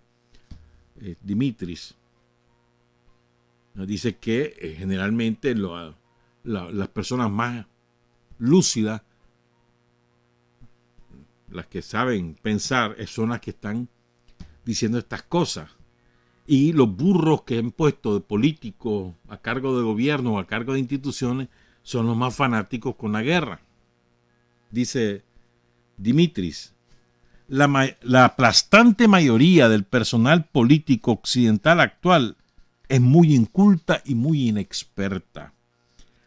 Dimitris, dice que generalmente las personas más lúcidas, las que saben pensar, son las que están diciendo estas cosas. Y los burros que han puesto de políticos a cargo de gobierno o a cargo de instituciones son los más fanáticos con la guerra. Dice Dimitris, la aplastante mayoría del personal político occidental actual es muy inculta y muy inexperta.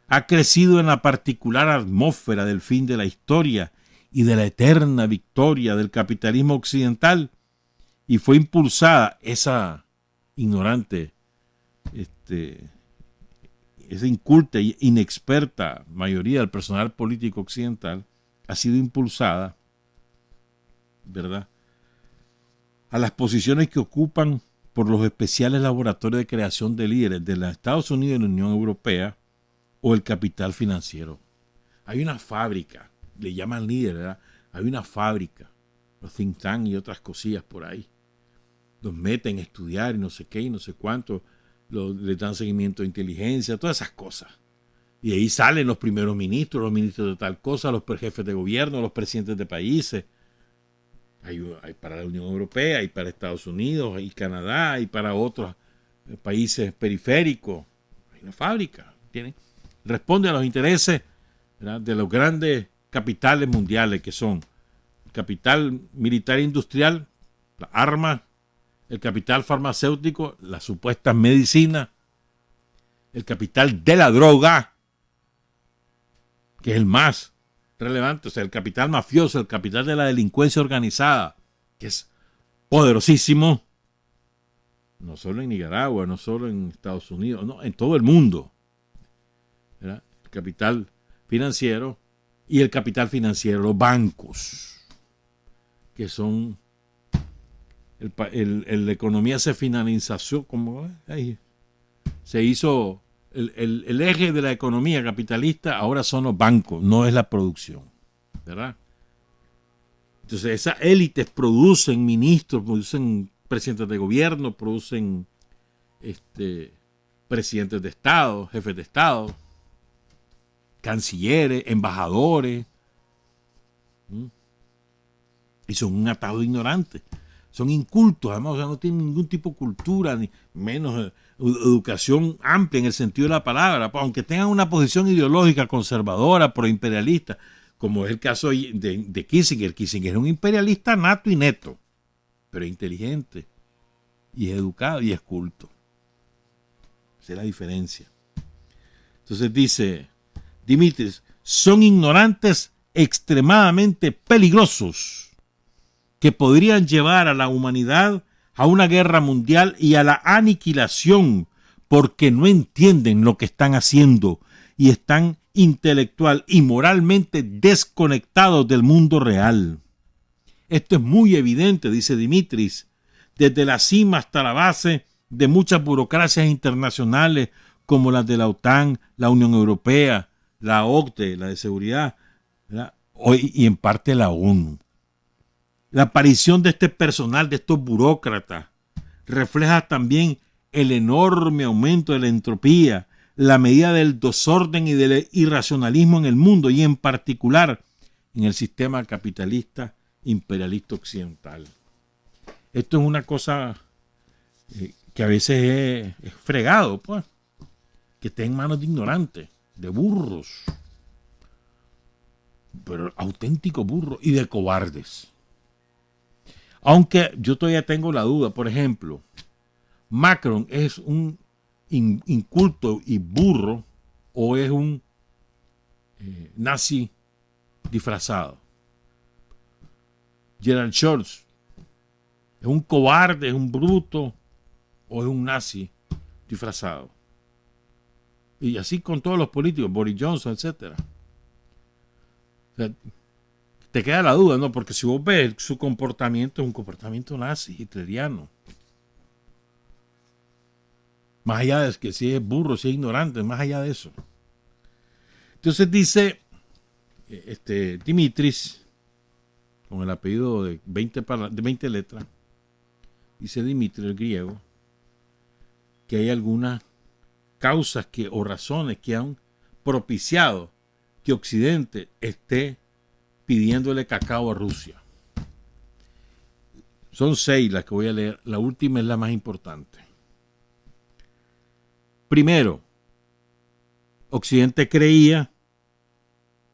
Ha crecido en la particular atmósfera del fin de la historia y de la eterna victoria del capitalismo occidental, y fue impulsada esa ignorante, esa inculta e inexperta mayoría del personal político occidental, ha sido impulsada, ¿verdad?, a las posiciones que ocupan por los especiales laboratorios de creación de líderes de los Estados Unidos y la Unión Europea o el capital financiero. Hay una fábrica, le llaman líder, ¿verdad? Hay una fábrica, los think tank y otras cosillas por ahí. Los meten a estudiar y no sé qué y no sé cuánto, les dan seguimiento de inteligencia, todas esas cosas. Y ahí salen los primeros ministros, los ministros de tal cosa, los jefes de gobierno, los presidentes de países. Hay para la Unión Europea, hay para Estados Unidos, hay Canadá, hay para otros países periféricos. Hay una fábrica. Responde a los intereses, ¿verdad?, de los grandes capitales mundiales, que son el capital militar e industrial, las armas, el capital farmacéutico, las supuestas medicinas, el capital de la droga, que es el más relevante, o sea, el capital mafioso, el capital de la delincuencia organizada, que es poderosísimo, no solo en Nicaragua, no solo en Estados Unidos, no, en todo el mundo, ¿verdad? El capital financiero y el capital financiero, los bancos, que son la economía se finalizó, como ahí, se hizo el eje de la economía capitalista, ahora son los bancos, no es la producción, ¿verdad? Entonces esas élites producen ministros, producen presidentes de gobierno, producen presidentes de Estado, jefes de Estado, cancilleres, embajadores, y son un atado de ignorantes. Son incultos, además, o sea, no tienen ningún tipo de cultura, ni menos educación amplia en el sentido de la palabra, aunque tengan una posición ideológica conservadora, proimperialista, como es el caso de Kissinger. Kissinger es un imperialista nato y neto, pero es inteligente, y es educado, y es culto. Esa es la diferencia. Entonces dice Dimitris, son ignorantes extremadamente peligrosos, que podrían llevar a la humanidad a una guerra mundial y a la aniquilación, porque no entienden lo que están haciendo y están intelectual y moralmente desconectados del mundo real. Esto es muy evidente, dice Dimitris, desde la cima hasta la base de muchas burocracias internacionales como las de la OTAN, la Unión Europea, la OCDE, la de seguridad, ¿verdad? Y en parte la ONU. La aparición de este personal, de estos burócratas, refleja también el enorme aumento de la entropía, la medida del desorden y del irracionalismo en el mundo y en particular en el sistema capitalista imperialista occidental. Esto es una cosa que a veces es fregado, pues, que está en manos de ignorantes, de burros, pero auténticos burros y de cobardes. Aunque yo todavía tengo la duda, por ejemplo, Macron es un inculto y burro o es un nazi disfrazado. Gerald Scholz es un cobarde, es un bruto o es un nazi disfrazado. Y así con todos los políticos, Boris Johnson, etc. O sea, te queda la duda, ¿no? Porque si vos ves su comportamiento, es un comportamiento nazi, hitleriano. Más allá de que si es burro, si es ignorante, más allá de eso. Entonces dice Dimitris, con el apellido de 20 letras, dice Dimitris, el griego, que hay algunas causas o razones que han propiciado que Occidente esté pidiéndole cacao a Rusia. Son 6 las que voy a leer. La última es la más importante. Primero, Occidente creía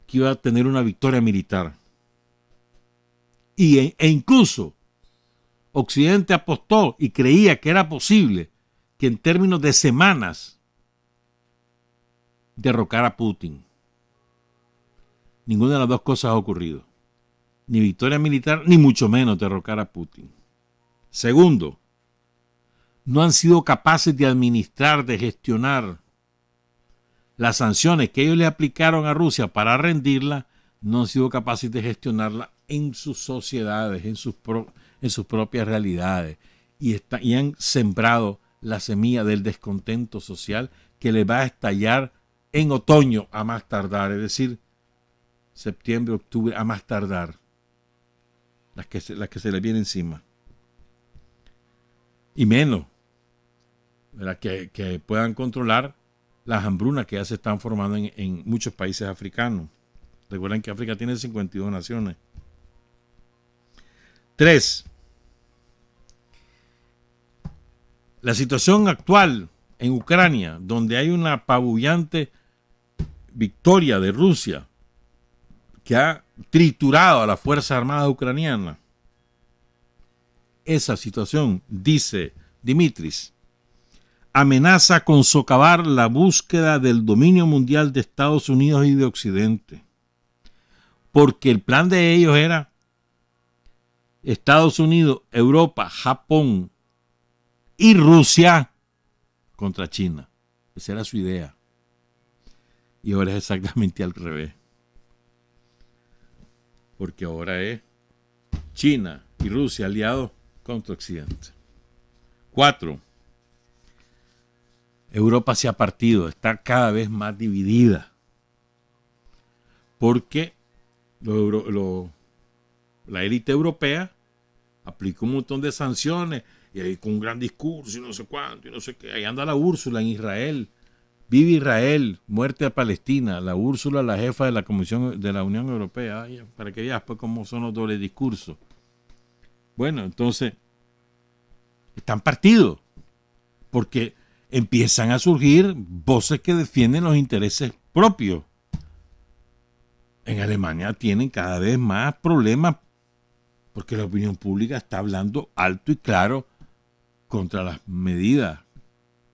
que iba a tener una victoria militar. E incluso Occidente apostó y creía que era posible que en términos de semanas derrocar a Putin. Ninguna de las dos cosas ha ocurrido. Ni victoria militar, ni mucho menos derrocar a Putin. Segundo, no han sido capaces de administrar, de gestionar las sanciones que ellos le aplicaron a Rusia para rendirla, no han sido capaces de gestionarla en sus sociedades, en sus propias realidades. Y han sembrado la semilla del descontento social que le va a estallar en otoño a más tardar, es decir, septiembre, octubre a más tardar, las que se les viene encima. Y menos, ¿verdad? Que puedan controlar las hambrunas que ya se están formando en muchos países africanos. Recuerden que África tiene 52 naciones. 3. La situación actual en Ucrania, donde hay una apabullante victoria de Rusia que ha triturado a las Fuerzas Armadas ucranianas. Esa situación, dice Dimitris, amenaza con socavar la búsqueda del dominio mundial de Estados Unidos y de Occidente. Porque el plan de ellos era Estados Unidos, Europa, Japón y Rusia contra China. Esa era su idea. Y ahora es exactamente al revés. Porque ahora es China y Rusia aliados contra Occidente. 4. Europa se ha partido, está cada vez más dividida. Porque la élite europea aplicó un montón de sanciones y ahí con un gran discurso y no sé cuánto y no sé qué. Ahí anda la Úrsula en Israel. Vive Israel, muerte a Palestina. La Úrsula, la jefa de la Comisión de la Unión Europea. Ay, para que veas pues cómo son los dobles discursos. Bueno, entonces están partidos porque empiezan a surgir voces que defienden los intereses propios. En Alemania tienen cada vez más problemas porque la opinión pública está hablando alto y claro contra las medidas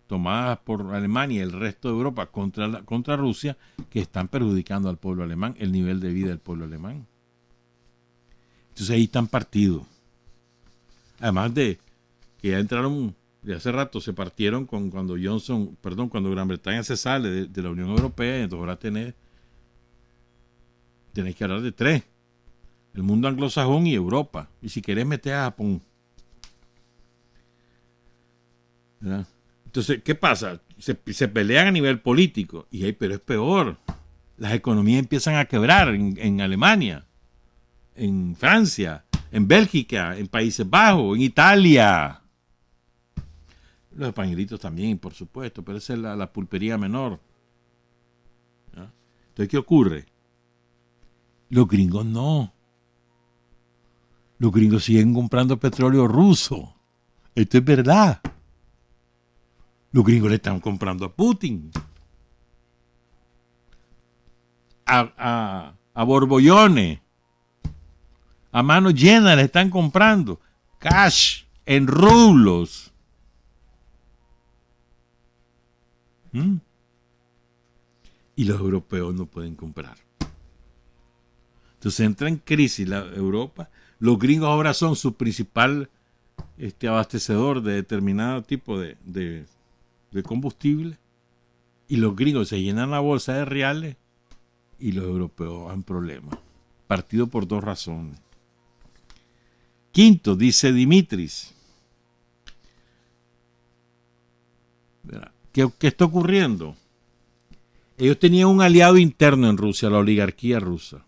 tomadas por Alemania y el resto de Europa contra Rusia, que están perjudicando al pueblo alemán, el nivel de vida del pueblo alemán. Entonces ahí están partidos. Además de que ya entraron, de hace rato se partieron cuando Gran Bretaña se sale de la Unión Europea, y entonces ahora tenéis que hablar de 3. El mundo anglosajón y Europa. Y si querés meter a Japón. ¿Verdad? Entonces, ¿qué pasa? Se pelean a nivel político. Pero es peor. Las economías empiezan a quebrar en Alemania, en Francia, en Bélgica, en Países Bajos, en Italia. Los españolitos también, por supuesto, pero esa es la pulpería menor. ¿Ya? Entonces, ¿qué ocurre? Los gringos no. Los gringos siguen comprando petróleo ruso. Esto es verdad. Los gringos le están comprando a Putin. A borbollones. A mano llena le están comprando. Cash, en rublos. Y los europeos no pueden comprar. Entonces entra en crisis la Europa. Los gringos ahora son su principal abastecedor de determinado tipo de combustible. Y los gringos se llenan la bolsa de reales y los europeos han problemas. Partido por 2 razones. 5, dice Dimitris. ¿Qué está ocurriendo? Ellos tenían un aliado interno en Rusia, la oligarquía rusa.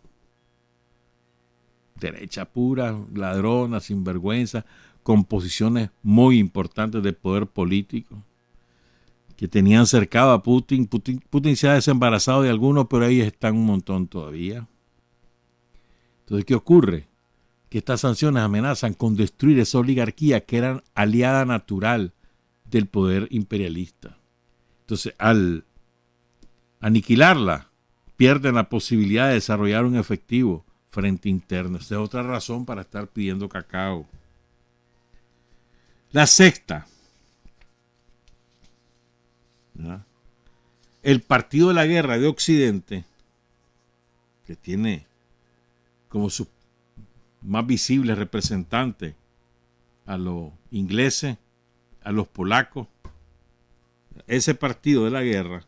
Derecha pura, ladrona, sinvergüenza, con posiciones muy importantes de poder político, que tenían cercado a Putin. Putin se ha desembarazado de algunos, pero ahí están un montón todavía. Entonces, ¿qué ocurre? Que estas sanciones amenazan con destruir esa oligarquía que era aliada natural del poder imperialista. Entonces, al aniquilarla, pierden la posibilidad de desarrollar un efectivo frente interno. Esa es otra razón para estar pidiendo cacao. La 6. ¿verdad? El partido de la guerra de Occidente, que tiene como sus más visibles representantes a los ingleses, a los polacos, ese partido de la guerra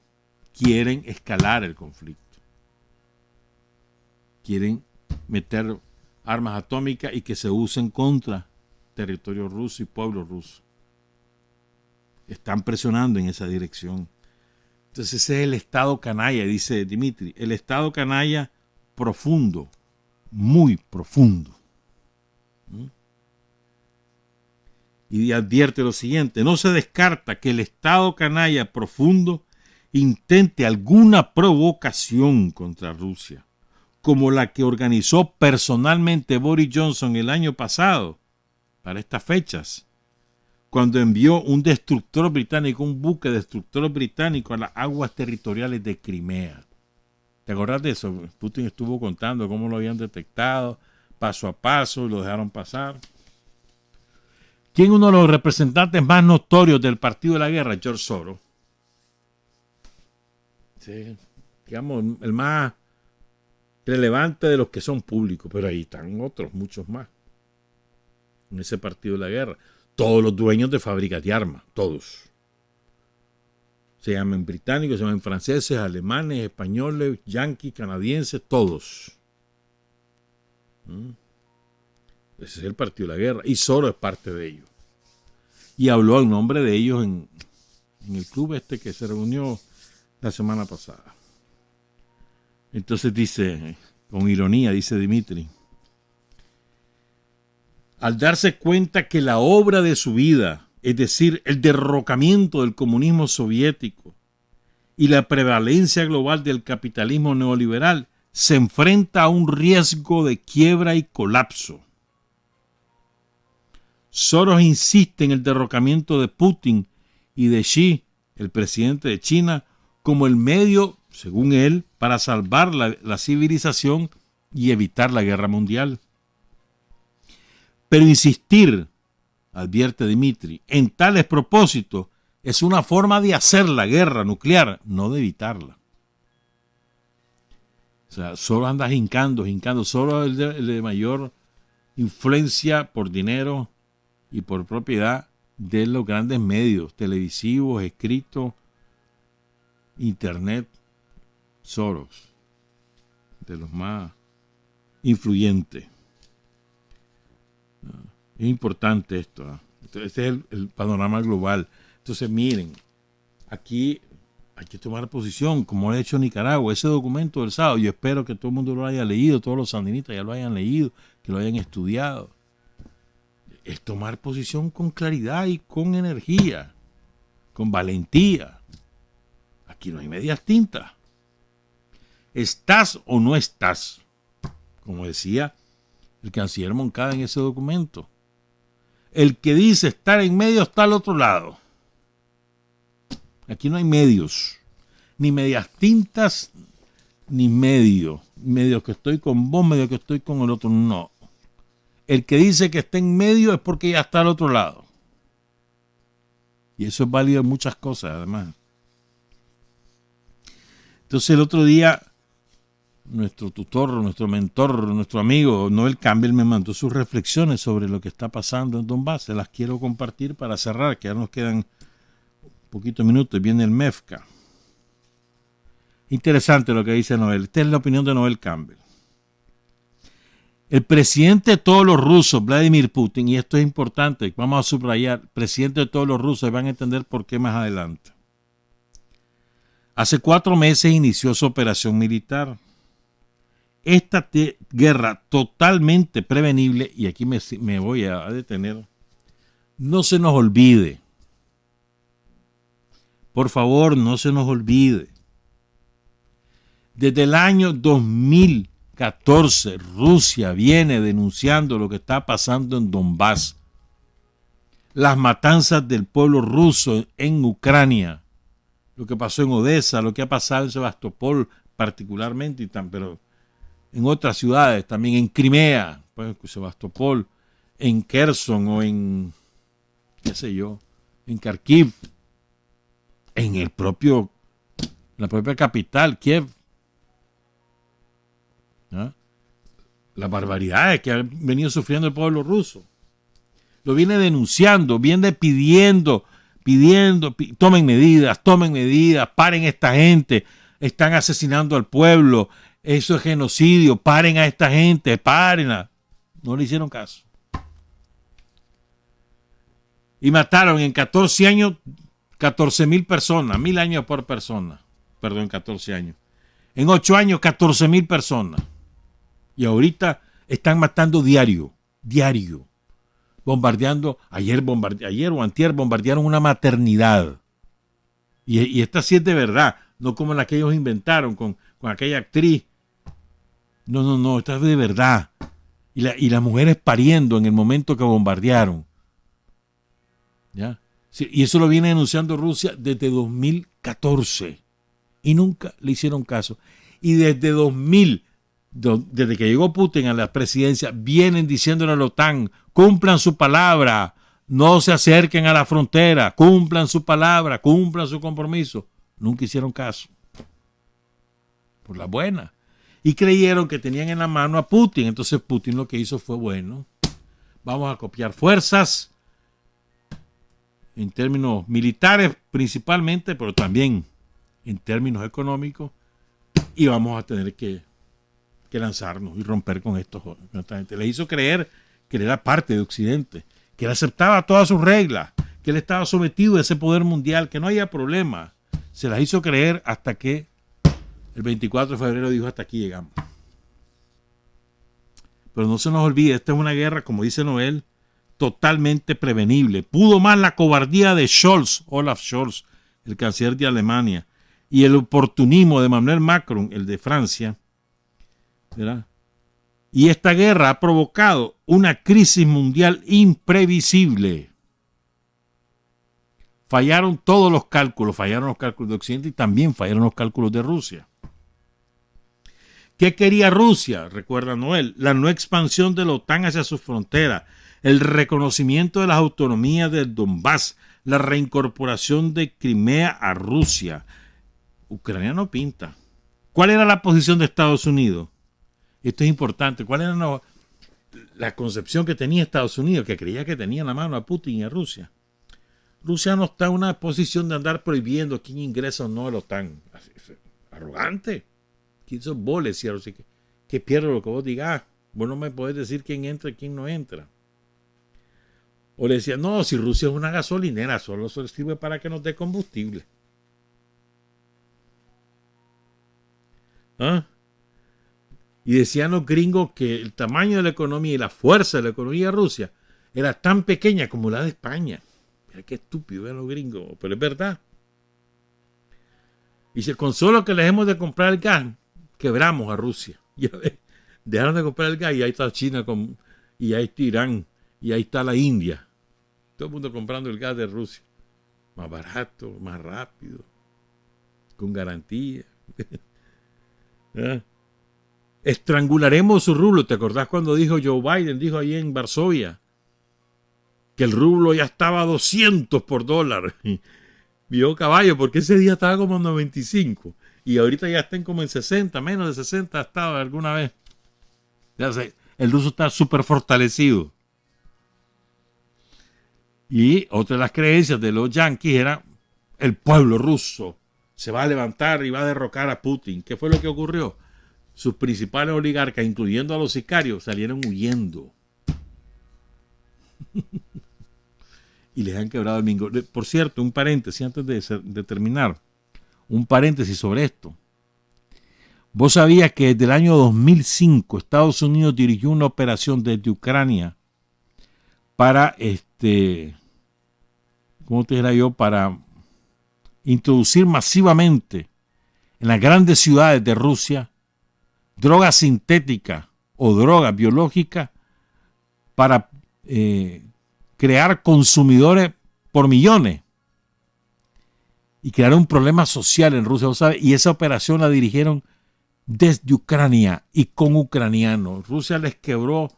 quieren escalar el conflicto. Quieren meter armas atómicas y que se usen contra territorio ruso y pueblo ruso. Están presionando en esa dirección. Entonces ese es el estado canalla, dice Dimitri, el estado canalla profundo, muy profundo. Y advierte lo siguiente: no se descarta que el estado canalla profundo intente alguna provocación contra Rusia, como la que organizó personalmente Boris Johnson el año pasado, para estas fechas, cuando envió un destructor británico, un buque destructor británico a las aguas territoriales de Crimea. ¿Te acordás de eso? Putin estuvo contando cómo lo habían detectado, paso a paso, y lo dejaron pasar. ¿Quién es uno de los representantes más notorios del Partido de la Guerra? George Soros. Sí, digamos, el más relevante de los que son públicos, pero ahí están otros, muchos más, en ese Partido de la Guerra. Todos los dueños de fábricas de armas, todos. Se llaman británicos, se llaman franceses, alemanes, españoles, yanquis, canadienses, todos. Ese es el Partido de la Guerra. Y Soros es parte de ellos. Y habló en nombre de ellos en el club este que se reunió la semana pasada. Entonces dice, con ironía, dice Dmitry, al darse cuenta que la obra de su vida, es decir, el derrocamiento del comunismo soviético y la prevalencia global del capitalismo neoliberal, se enfrenta a un riesgo de quiebra y colapso. Soros insiste en el derrocamiento de Putin y de Xi, el presidente de China, como el medio, según él, para salvar la civilización y evitar la guerra mundial. Pero insistir, advierte Dmitry, en tales propósitos es una forma de hacer la guerra nuclear, no de evitarla. O sea, Soros anda hincando. Soros es el de mayor influencia por dinero y por propiedad de los grandes medios televisivos, escritos, internet. Soros, de los más influyentes. Es importante esto. Este es el panorama global. Entonces, miren, aquí hay que tomar posición, como ha hecho Nicaragua. Ese documento del sábado, yo espero que todo el mundo lo haya leído, todos los sandinistas ya lo hayan leído, que lo hayan estudiado. Es tomar posición con claridad y con energía, con valentía. Aquí no hay medias tintas. ¿Estás o no estás? Como decía el canciller Moncada en ese documento. El que dice estar en medio está al otro lado. Aquí no hay medios, ni medias tintas, ni medio que estoy con vos, medio que estoy con el otro. No. El que dice que está en medio es porque ya está al otro lado. Y eso es válido en muchas cosas, además. Entonces el otro día, nuestro tutor, nuestro mentor, nuestro amigo Noel Campbell me mandó sus reflexiones sobre lo que está pasando en Donbass. Se las quiero compartir para cerrar, que ya nos quedan poquitos minutos. Viene el MEFCA. Interesante lo que dice Noel. Esta es la opinión de Noel Campbell. El presidente de todos los rusos, Vladimir Putin, y esto es importante, vamos a subrayar, presidente de todos los rusos, y van a entender por qué más adelante. Hace 4 meses inició su operación militar. Esta guerra totalmente prevenible, y aquí me voy a detener, no se nos olvide. Por favor, no se nos olvide. Desde el año 2014, Rusia viene denunciando lo que está pasando en Donbass. Las matanzas del pueblo ruso en Ucrania. Lo que pasó en Odessa, lo que ha pasado en Sebastopol particularmente, pero en otras ciudades, también en Crimea, pues, Sebastopol, en Kherson o en, qué sé yo, en Kharkiv, en la propia capital, Kiev. ¿Ah? Las barbaridades que ha venido sufriendo el pueblo ruso. Lo viene denunciando, viene pidiendo, tomen medidas, paren a esta gente, están asesinando al pueblo, eso es genocidio, paren a esta gente, párenla. No le hicieron caso. Y mataron en 14 años 14,000 personas, 1,000 años por persona, perdón, 14 años. En 8 años 14,000 personas. Y ahorita están matando diario. Bombardeando, ayer o antier bombardearon una maternidad. Y esta sí es de verdad, no como la que ellos inventaron con aquella actriz. No, esta es de verdad. Y las mujeres pariendo en el momento que bombardearon. ¿Ya? Sí, y eso lo viene denunciando Rusia desde 2014. Y nunca le hicieron caso. Y desde 2000, desde que llegó Putin a la presidencia, vienen diciéndole a la OTAN, cumplan su palabra, no se acerquen a la frontera, cumplan su palabra, cumplan su compromiso. Nunca hicieron caso. Por la buena. Y creyeron que tenían en la mano a Putin. Entonces Putin lo que hizo fue, bueno, vamos a copiar fuerzas en términos militares principalmente, pero también en términos económicos, y vamos a tener que lanzarnos y romper con estos jóvenes. Le hizo creer que él era parte de Occidente, que él aceptaba todas sus reglas, que él estaba sometido a ese poder mundial, que no había problema. Se las hizo creer hasta que el 24 de febrero dijo: hasta aquí llegamos. Pero no se nos olvide, esta es una guerra, como dice Noel, totalmente prevenible. Pudo más la cobardía de Scholz, Olaf Scholz, el canciller de Alemania, y el oportunismo de Emmanuel Macron, el de Francia, ¿verdad? Y esta guerra ha provocado una crisis mundial imprevisible. Fallaron todos los cálculos de Occidente y también fallaron los cálculos de Rusia. ¿Qué quería Rusia? Recuerda Noel, la no expansión de la OTAN hacia sus fronteras, el reconocimiento de las autonomías del Donbass, la reincorporación de Crimea a Rusia. Ucrania no pinta. ¿Cuál era la posición de Estados Unidos? Esto es importante. ¿Cuál era la concepción que tenía Estados Unidos? Que creía que tenía en la mano a Putin y a Rusia. Rusia no está en una posición de andar prohibiendo quién ingresa o no a la OTAN. Arrogante. ¿Quién sos vos? Le decía Rusia. ¿Qué pierdo lo que vos digas? Vos no me podés decir quién entra y quién no entra. O le decía, no, si Rusia es una gasolinera, solo sirve para que nos dé combustible. ¿Ah? Y decían los gringos que el tamaño de la economía y la fuerza de la economía de Rusia era tan pequeña como la de España. Mira qué estúpido ven los gringos, pero es verdad. Dice, con solo que les dejemos de comprar el gas, quebramos a Rusia. Ya ves, dejaron de comprar el gas y ahí está China, y ahí está Irán, y ahí está la India. Todo el mundo comprando el gas de Rusia. Más barato, más rápido, con garantía. ¿Ah? Estrangularemos su rublo. ¿Te acordás cuando dijo Joe Biden, dijo ahí en Varsovia, que el rublo ya estaba a 200 por dólar? Vio caballo, porque ese día estaba como en 95 y ahorita ya están como en 60, menos de 60 ha estado alguna vez. Ya sé, el ruso está súper fortalecido. Y otra de las creencias de los yanquis era: el pueblo ruso se va a levantar y va a derrocar a Putin. ¿Qué fue lo que ocurrió? Sus principales oligarcas, incluyendo a los sicarios, salieron huyendo. Y les han quebrado el mingo. Por cierto, un paréntesis antes de terminar. Un paréntesis sobre esto. ¿Vos sabías que desde el año 2005 Estados Unidos dirigió una operación desde Ucrania para, ¿cómo te diría yo? Para introducir masivamente en las grandes ciudades de Rusia droga sintética o droga biológica para crear consumidores por millones y crear un problema social en Rusia, ¿sabes? Y esa operación la dirigieron desde Ucrania y con ucranianos. Rusia les quebró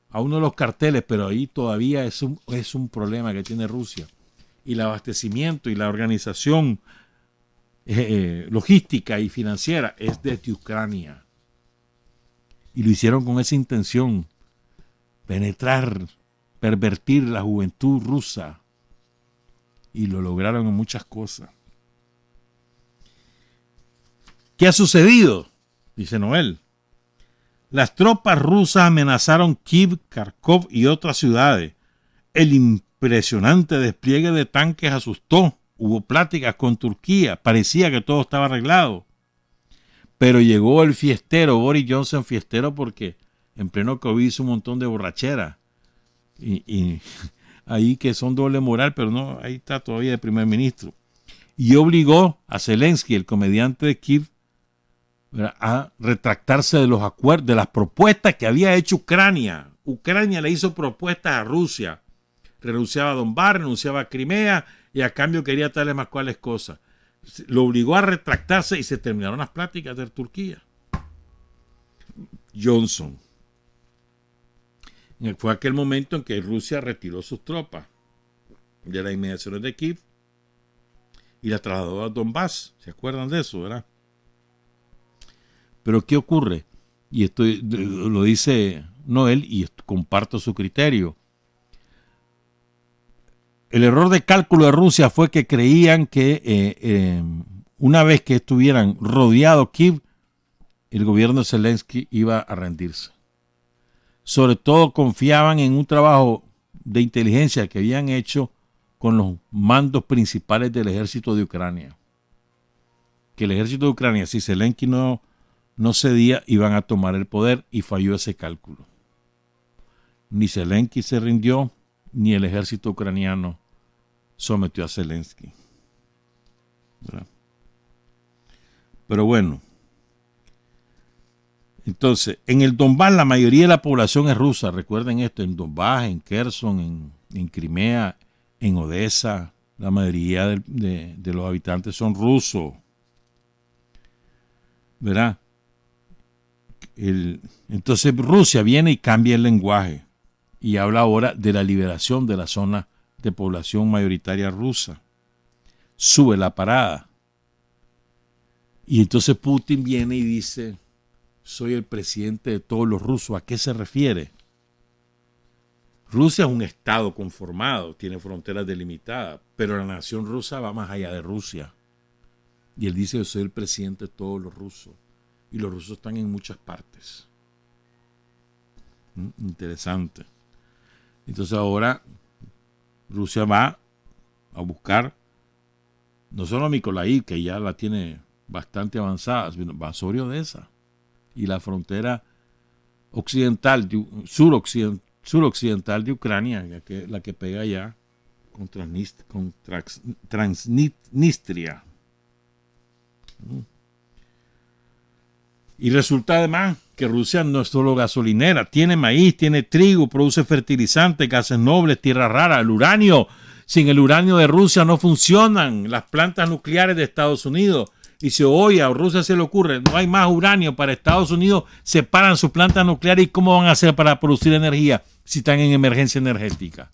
a uno de los carteles, pero ahí todavía es un problema que tiene Rusia. Y el abastecimiento y la organización logística y financiera es desde Ucrania. Y lo hicieron con esa intención: penetrar, pervertir la juventud rusa. Y lo lograron en muchas cosas. ¿Qué ha sucedido? Dice Noel. Las tropas rusas amenazaron Kiev, Kharkov y otras ciudades. El impresionante despliegue de tanques asustó. Hubo pláticas con Turquía. Parecía que todo estaba arreglado. Pero llegó el fiestero, Boris Johnson, fiestero porque en pleno COVID hizo un montón de borrachera. Y ahí que son doble moral, pero no, ahí está todavía de primer ministro. Y obligó a Zelensky, el comediante de Kiev, a retractarse de los acuerdos, de las propuestas que había hecho Ucrania. Ucrania le hizo propuestas a Rusia. Renunciaba a Donbass, renunciaba a Crimea y a cambio quería tales más cuales cosas. Lo obligó a retractarse y se terminaron las pláticas de Turquía. Johnson. Fue aquel momento en que Rusia retiró sus tropas. de las inmediaciones de Kiev y la trasladó a Donbass. ¿Se acuerdan de eso, verdad? Pero ¿qué ocurre? Y esto lo dice Noel y comparto su criterio. El error de cálculo de Rusia fue que creían que una vez que estuvieran rodeados Kiev, el gobierno de Zelensky iba a rendirse. Sobre todo confiaban en un trabajo de inteligencia que habían hecho con los mandos principales del ejército de Ucrania. Que el ejército de Ucrania, si Zelensky no cedía, iban a tomar el poder, y falló ese cálculo. Ni Zelensky se rindió, ni el ejército ucraniano sometió a Zelensky. ¿Verdad? Pero bueno, entonces, en el Donbass la mayoría de la población es rusa. Recuerden esto, en Donbass, en Kherson, en Crimea, en Odessa, la mayoría de los habitantes son rusos. ¿Verdad? Entonces Rusia viene y cambia el lenguaje y habla ahora de la liberación de la zona de población mayoritaria rusa. Sube la parada. Y entonces Putin viene y dice: soy el presidente de todos los rusos. ¿A qué se refiere? Rusia es un estado conformado, tiene fronteras delimitadas, pero la nación rusa va más allá de Rusia. Y él dice: yo soy el presidente de todos los rusos. Y los rusos están en muchas partes. Interesante. Entonces ahora Rusia va a buscar no solo a Mykolaiv, que ya la tiene bastante avanzada, sino va sobre Odessa. Y la frontera occidental, suroccidental de Ucrania, la que pega allá con Transnistria. Y resulta además que Rusia no es solo gasolinera, tiene maíz, tiene trigo, produce fertilizantes, gases nobles, tierra rara, el uranio. Sin el uranio de Rusia no funcionan las plantas nucleares de Estados Unidos. Y si hoy a Rusia se le ocurre, no hay más uranio para Estados Unidos, separan sus plantas nucleares. ¿Y cómo van a hacer para producir energía si están en emergencia energética?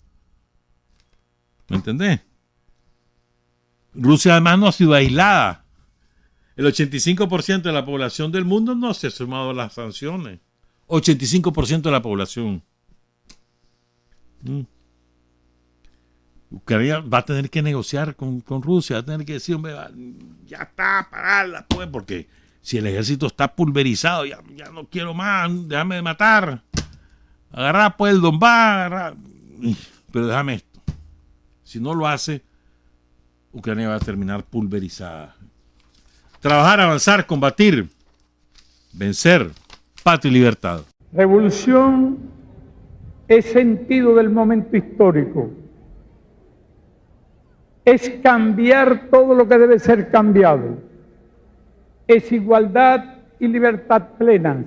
¿Me entendés? Rusia además no ha sido aislada. El 85% de la población del mundo no se ha sumado a las sanciones. 85% de la población. Ucrania va a tener que negociar con Rusia, va a tener que decir: hombre, ya está, pararla, pues, porque si el ejército está pulverizado, ya no quiero más, déjame de matar. Agarrar pues el Donbass, pero déjame esto. Si no lo hace, Ucrania va a terminar pulverizada. Trabajar, avanzar, combatir, vencer, patria y libertad. Revolución es sentido del momento histórico. Es cambiar todo lo que debe ser cambiado. Es igualdad y libertad plenas.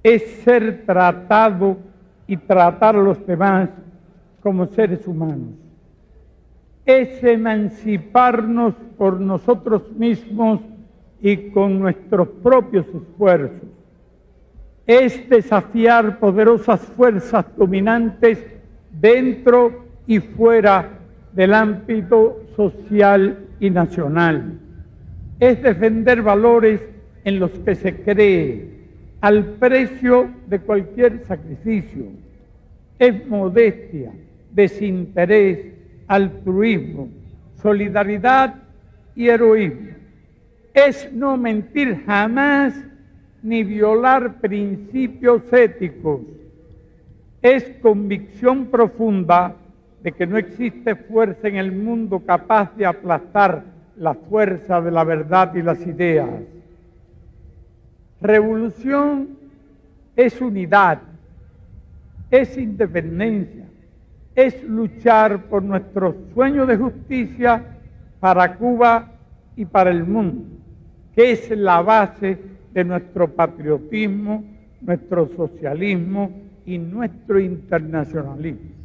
Es ser tratado y tratar a los demás como seres humanos. Es emanciparnos por nosotros mismos y con nuestros propios esfuerzos. Es desafiar poderosas fuerzas dominantes dentro y fuera del ámbito social y nacional. Es defender valores en los que se cree, al precio de cualquier sacrificio. Es modestia, desinterés, altruismo, solidaridad y heroísmo. Es no mentir jamás ni violar principios éticos. Es convicción profunda de que no existe fuerza en el mundo capaz de aplastar la fuerza de la verdad y las ideas. Revolución es unidad, es independencia, es luchar por nuestro sueño de justicia para Cuba y para el mundo, que es la base de nuestro patriotismo, nuestro socialismo y nuestro internacionalismo.